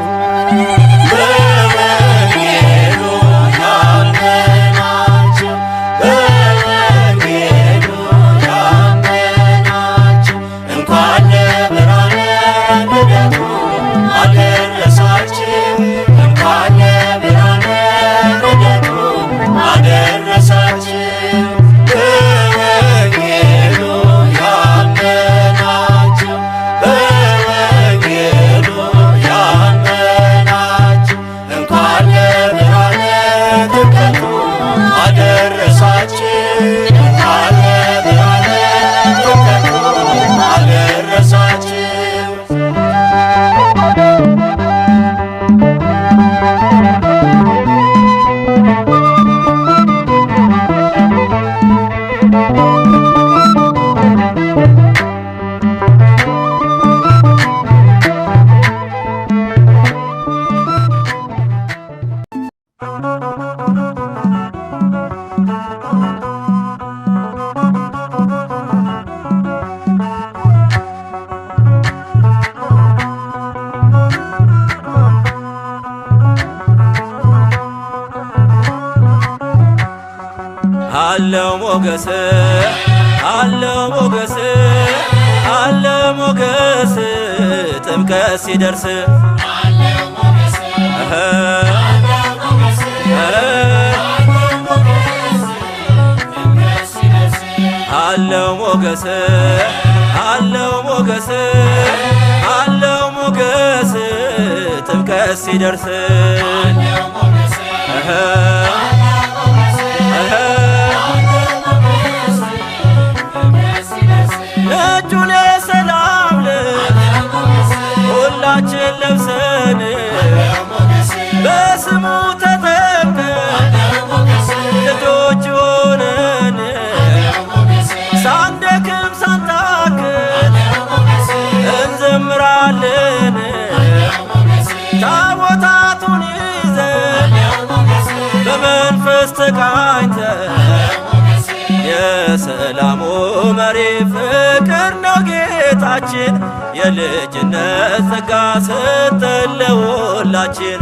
አለው ሞገስ አለው ሞገስ አለው ሞገስ ጥምቀት ሲደርስ አለው ሞገስ አለው ሞገስ አለው ሞገስ ጥምቀት ሲደርስ ነጩን የሰላም ልብስ ሁላችን ለብሰን በስሙ ተጠምቀን ልጆች ሆነን ሳንደክም ሳንታክት እንዘምራለን ታቦታቱን ይዘን በመንፈስ ተቃኝተን የሰላሙ መሪ ፍቅር ነው ጌታችን የልጅነት ጸጋ ሰጠን ለሁላችን።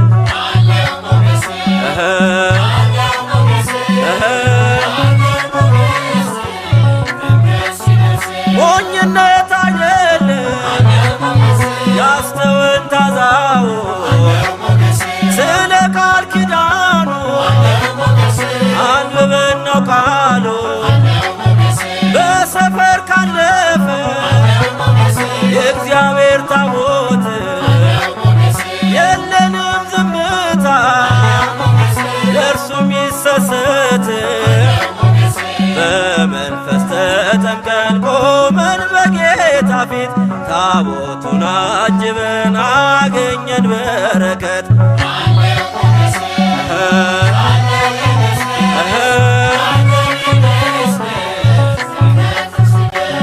ሞኝነት አይደለም ያስተውን ታዛው ስለ ቃል ኪዳኑ አንብበን ነው ቃሉ በሰፈር ካለፈ የእግዚአብሔር ታቦት የለንም ዝምታ ለእርሱ ሚሰሰት በመንፈስ ተጠምቀን ቆመን በጌታ ፊት ታቦቱን አጅበን አገኘን በረከት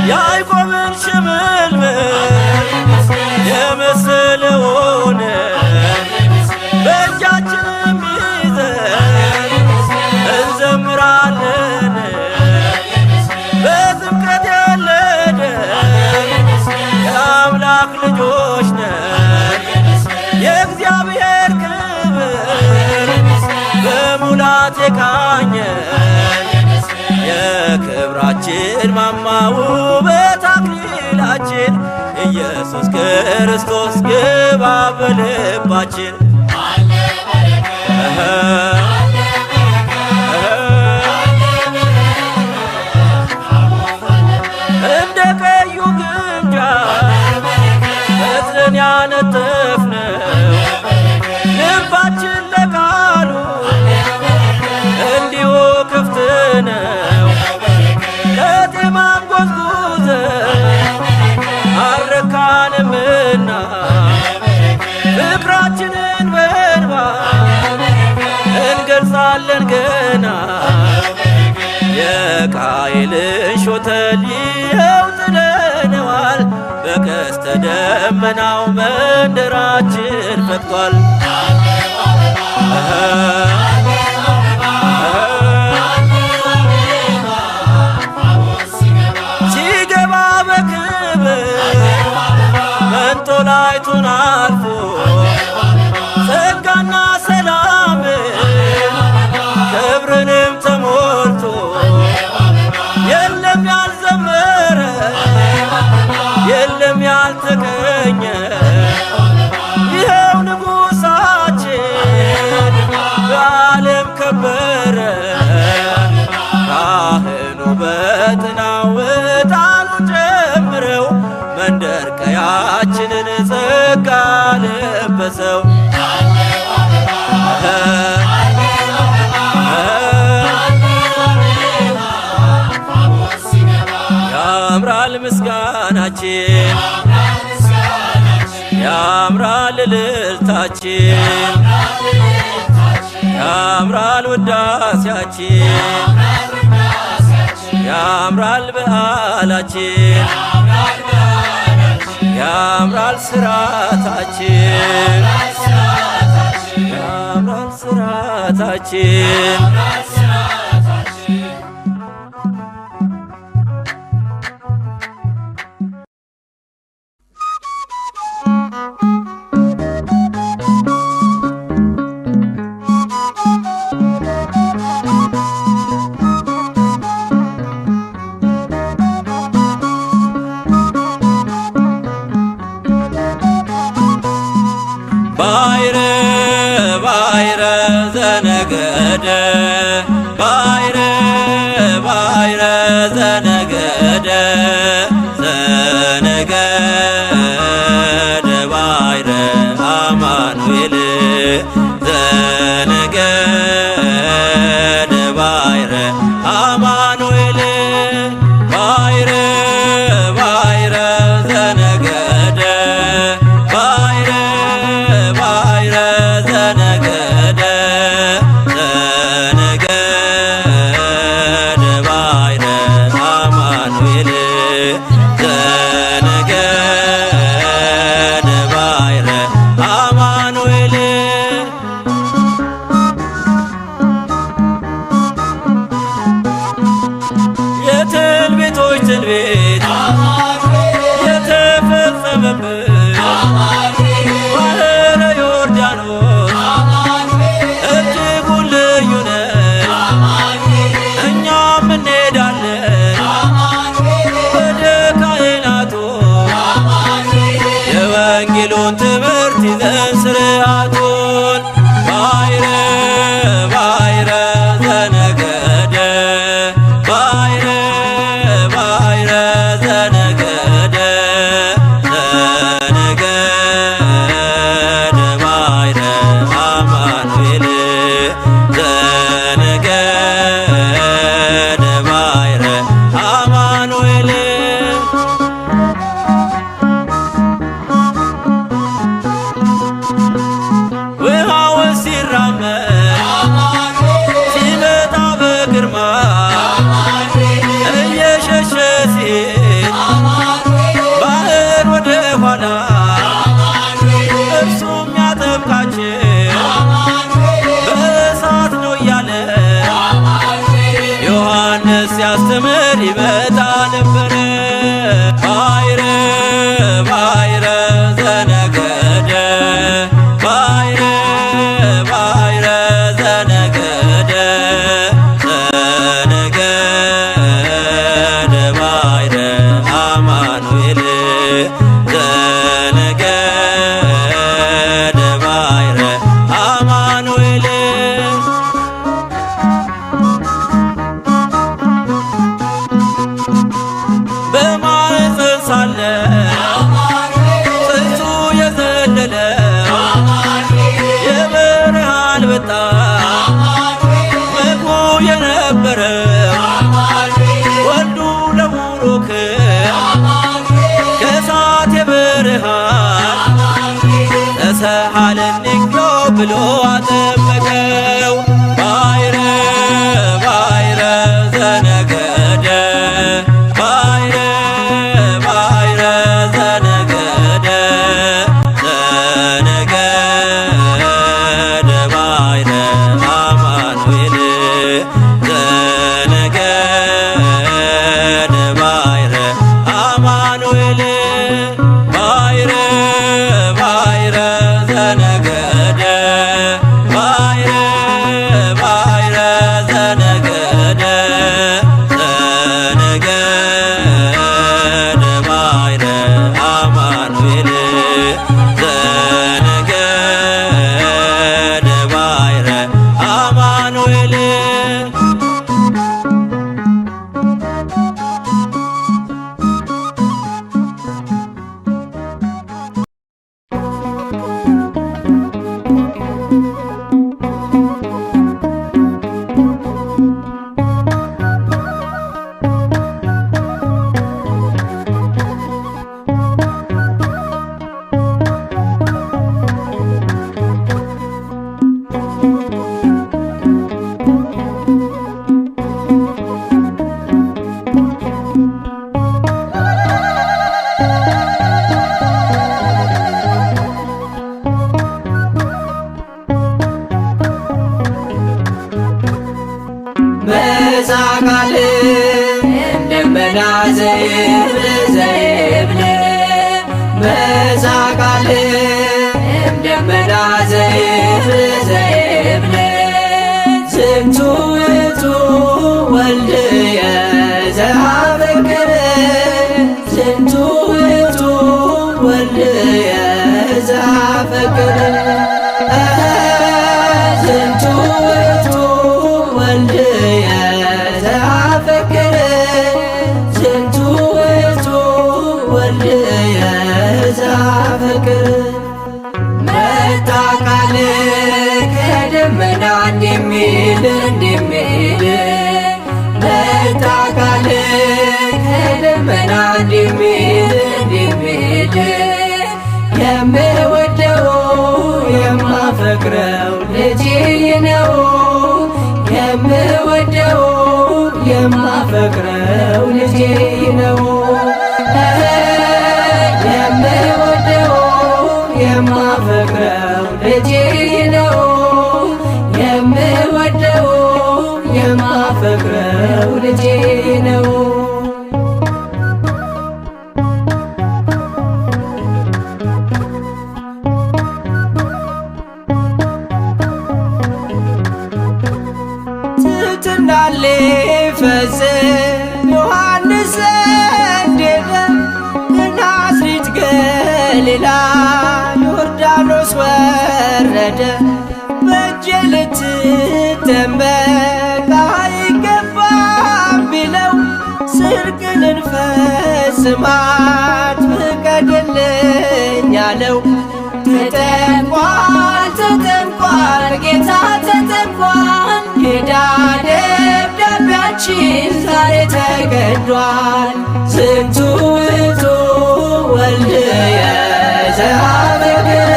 ያዕቆብን ሽምልምል የመሰለውን በእጃችንም ይዘን እንዘምራለን በጥምቀት የወለደን የአምላክ ልጆች ነን የእግዚአብሔር ክብር በሙላት የቃኘን የክብራችን ማማ ውበት አክሊላችን ኢየሱስ ክርስቶስ ግባ በልባችን እንደ ቀዩ ግምጃ ፈትለን ያነጠፍነው ልባችን ለቃሉ እንዲሁ ክፍት ነው ከጤማን ጎዝጉዘን አልረካንምና ፍቅራችንን በእንባ እንገልጻለን ገና የቃየልን ሾተል ይኸው ጥለነዋል በቀስተ ደመናው መንደራችን ፈክቷል ሲገባ በክብር መንጦላይቱን አልፎ ጸጋና ሰላም ክብርንም ተሞልቶ የለም ያልዘመረ የለም ያልተገኘ ይኸው ንጉሣችን በዓለም ከበረ ካህኑ በጥናው ዕጣኑን ጨምረው መንደር ቀያችንን ጸጋ ለበሰው ያምራል ምስጋናችን ያምራል እልልታችን ያምራል ውዳሴያችን ያምራል በዓላችን ያምራል ስራታችን ያምራል ስራታችን ባይረ ባይረ ዘነገደ ባይረ ባይረ ዘነገደ ዘነገደ ባይረ አማኑኤል ዘነገደ ባይረ አማኑኤል ባይረ ባይረ ዘነገደ ባይረ ባይረ ዘነገደ ዘነገደ ባይረ አማኑኤል ዘነገደ ባይረ አማኑኤል የትንቢቶች ትንቢት የተፈጸመበት ባሕረ ዮርዳኖስ እጅጉን ልዩ ነው ይመጣ ነበረ። ባሕረ ባሕረ ዘነገደ ባሕረ ባሕረ ዘነገደ ዘነገደ ባሕረ አማኑኤል ዘነገደ ባሕረ አማኑኤል በማኅፀን ሳለ ጽንሱ የዘለለ የበረሃ አንበጣ ምግቡ የነበረ ወልዱ ለቡሩክ ከእሳት የብርሃን ተሰሃለኒዮ ብሎ አጠመቀው። ባሕረ ባሕረ ዘነገደ ባሕረ ባሕረ ዘነገደ ዘነገደ ባሕረ አማኑኤል ዘነገደ ባሕረ አማኑኤል ባሕረ ባሕረ ዘነገደ ባሕረ ባሕረ ዘነገደ ዘነገደ ባሕረ አማኑኤል ዘነገደ ባሕረ አማኑኤል መዛቃል ደመና ዘይብል ዘይብል መዛቃል ደመና ዘይብል ዘይብል ዝንቱ ውእቱ ወልድየ ዘአፈቅር ዝንቱ ውእቱ ወልድየ ዘአፈቅር ዝንቱ ውእቱ ወልድየ ዘአፈቅር ዝንቱ ውእቱ ወልድየ ዘአፈቅር መጣ ቃል ከደመና እንደሚል መጣ ቃል ከደመና እንደሚል የምወደው የማፈቅረው ልጄ ነው የምወደው የማፈቅረው ልጄ ነው የምወደው የማፈቅረው ልጄ ነው የምወደው የማፈቅረው ልጄ ነው ትትናሌ ፈጽም ዮሐንስ እንዴለ ከናዝሬት ገሊላ ዮርዳኖስ ወረደ በእጄ ልትጠመቅ አይገባም ቢለው ጽድቅን እንፈጽማት ፍቀድልኝ አለው። ተጠምቋል ተጠምቋል ጌታ ተጠምቋል ሄዳ ደብዳቤያችን ዛሬ ተቀዷል። ዝንቱ ውእቱ ወልድየ ዘአፈቅር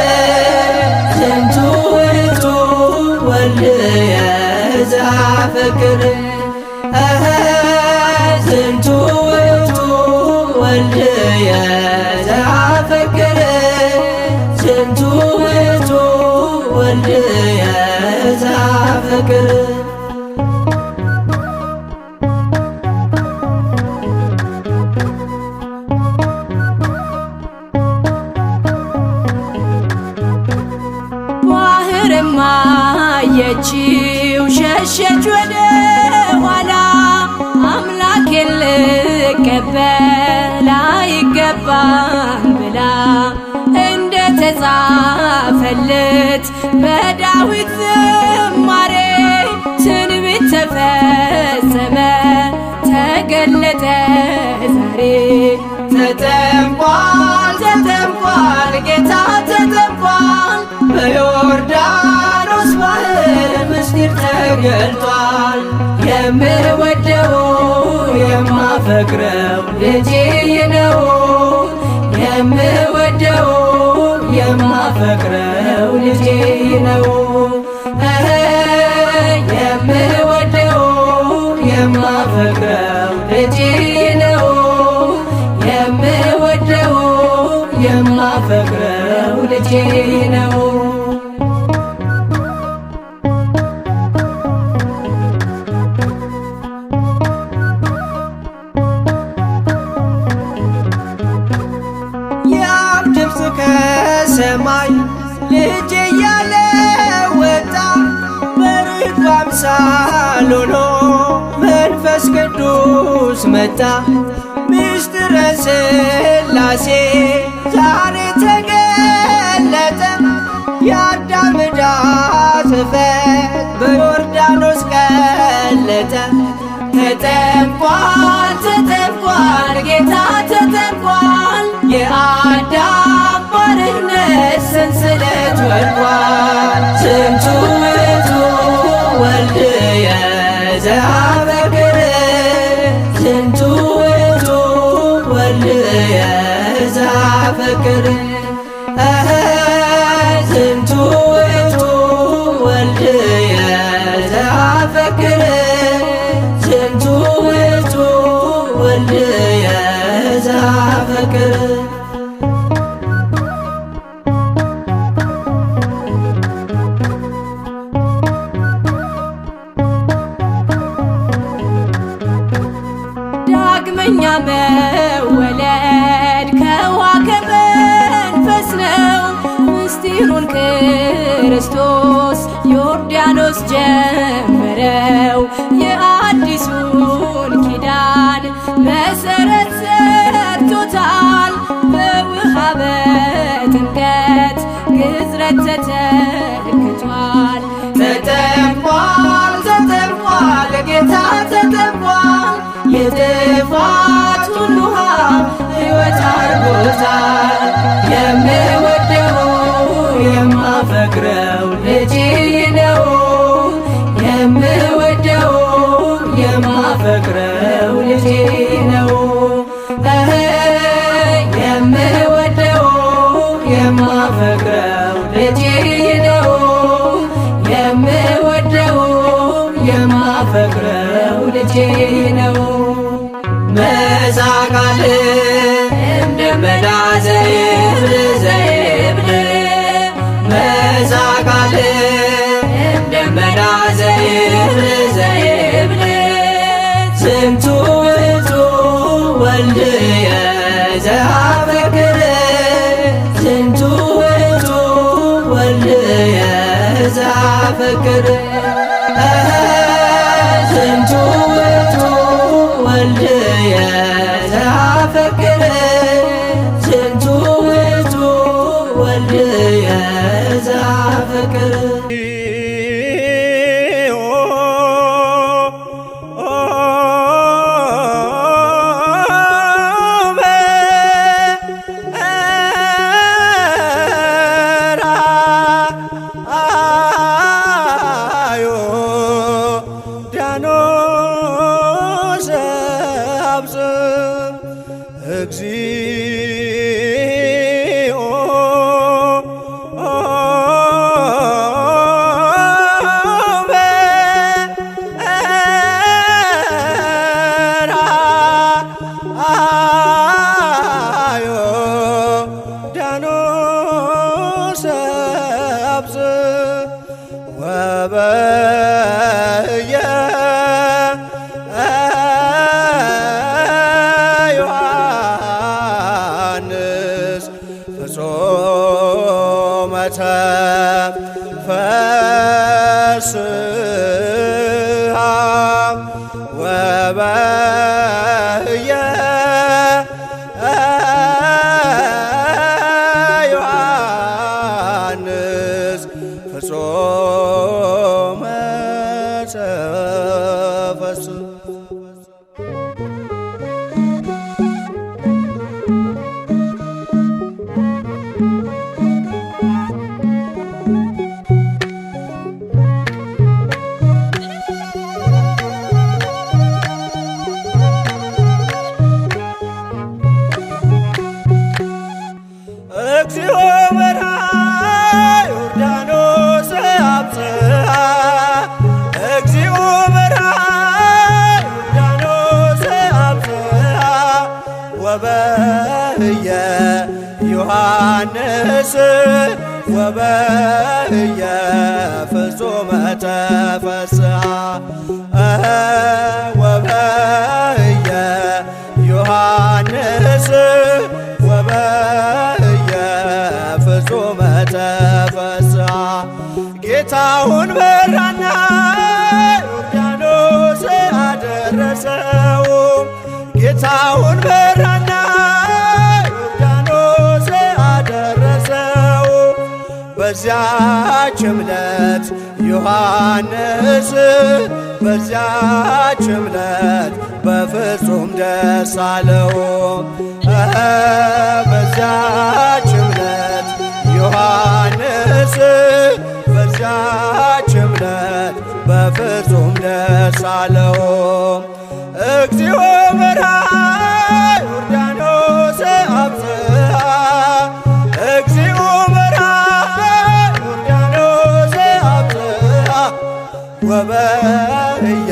ዝንቱ ውእቱ ወልድየ ዘአፈቅር ዝንቱ ውእቱ ወልድየ ዘአፈቅር ዝንቱ ውእቱ ወልድየ ዘአፈቅር አየችው ሸሸች ወደ ኋላ አምላኬን ልቀበል አይገባም ብላ እንደ ተጻፈለት በዳዊት ዝማሬ ትንቢት ተፈጸመ ተገለጠ ዛሬ። ተጠምቋል ተጠምቋል ጌታ ተጠምቋል በዮርዳኖስ ባህር ምስጢር ተገልጧል። የምወደው የማፈቅረው ልጄ ነው የምወደው የማፈቅረው ልጄ ነው የምወደው የማፈቅረው ልጄ ነው የምወደው የማፈቅረው ልጄ ነው። ያብ ድምፅ ከሰማይ ልጄ እያለ ወጣ በርግብ አምሳል ሆኖ መንፈስ ቅዱስ መጣ። ምስጢረ ሥላሴ ዛሬ ተገለጠ የአዳም ዕዳ ጽሕፈት በዮርዳኖስ ቀለጠ። ተጠምቋል ተጠምቋል ጌታ ተጠምቋል የአዳም ባርነት ሰንሰለት ወድቋል። ዝንቱ ውእቱ ወልድየ ዘአፈቅር ዝንቱ ውእቱ ወልድየ ዘአፈቅር ዝንቱ ውእቱ ወልድየ ዘአፈቅር ዝንቱ ውእቱ ወልድየ ዘአፈቅር ዳግመኛ መወለድ ከውሃ ከመንፈስ ነው። ምስጢሩን ክርስቶስ ዮርዳኖስ ጀመረው የአዲሱን ኪዳን መሰረት ሰርቶታል። በውሃ በጥምቀት ግዝረት ተተክቷል። ተጠምቋል ተጠምቋል ጌታ ተጠምቋል የጥፋቱን ውሃ ሕይወት አርጎታል። የምወደው የማፈቅረው ልጄ ነው የምወደው የማፈቅረው ልጄ ነው የምወደው የማፈቅረው ልጄ ነው የምወደው የማፈቅረው ልጄ ነው። መዛቃል እንደመላ ዘይብል ዘይብል መዛቃል እንደመላ ዘይብል ዘይብል ዝንቱ ውእቱ ወልድየ ዘአፈቅር ዝንቱ ውእቱ ወልድየ ዘአፈቅር ዝንቱ ውእቱ ወልድየ ዘአፈቅር ዝንቱ ውእቱ ወልድየ ዘአፈቅር ወበህየ ዮሐንስ ወበህየ ፍጹመ ተፈስሐ ወበህየ ዮሐንስ ወበህየ ፍጹመ ተፈስሐ ጌታውን መራና ዮርዳኖስ አደረሰው ጌታውን መራና ዮርዳኖስ አደረሰው በዚያች ዕለት ዮሐንስ በዚያች ዕለት በፍጹም ደስ አለው በዚያች ዕለት ዮሐንስ በዚያች ዕለት በፍጹም ደስ አለው እግዚኦ መርሃ ዮርዳኖስ አብጽሐ እግዚኦ መርሃ ዮርዳኖስ አብጽሐ ወበህየ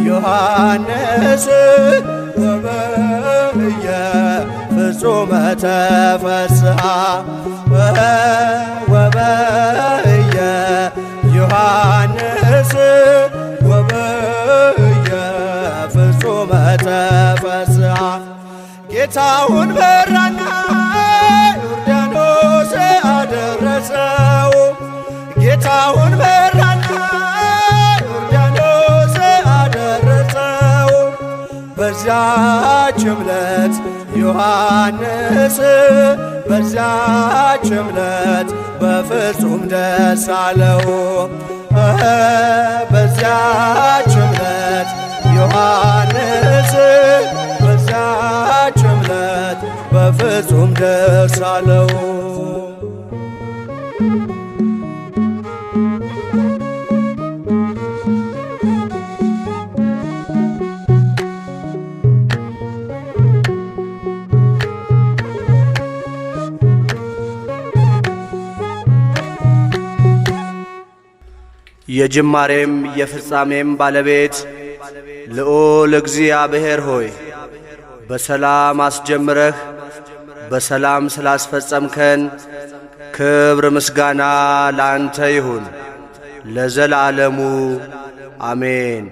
ዮሐንስ ወበህየ ፍጹመ ተፈስሐ ወበህየ ዮሐንስ ወበህየ ፍጹመ ተፈስሐ ጌታውን መራና ዮርዳኖስ አደረሰው ጌታውን መራና ዮርዳኖስ አደረሰው በዚያች ዕለት ዮሐንስ በዚያች ዕለት በፍጹም ደስ አለው በዚያች ዕለት ዮሐንስ በዚያች ዕለት በፍጹም ደስ አለው የጅማሬም የፍጻሜም ባለቤት ልዑል እግዚአብሔር ሆይ በሰላም አስጀምረህ በሰላም ስላስፈጸምከን ክብር ምስጋና ላንተ ይሁን ለዘላለሙ አሜን።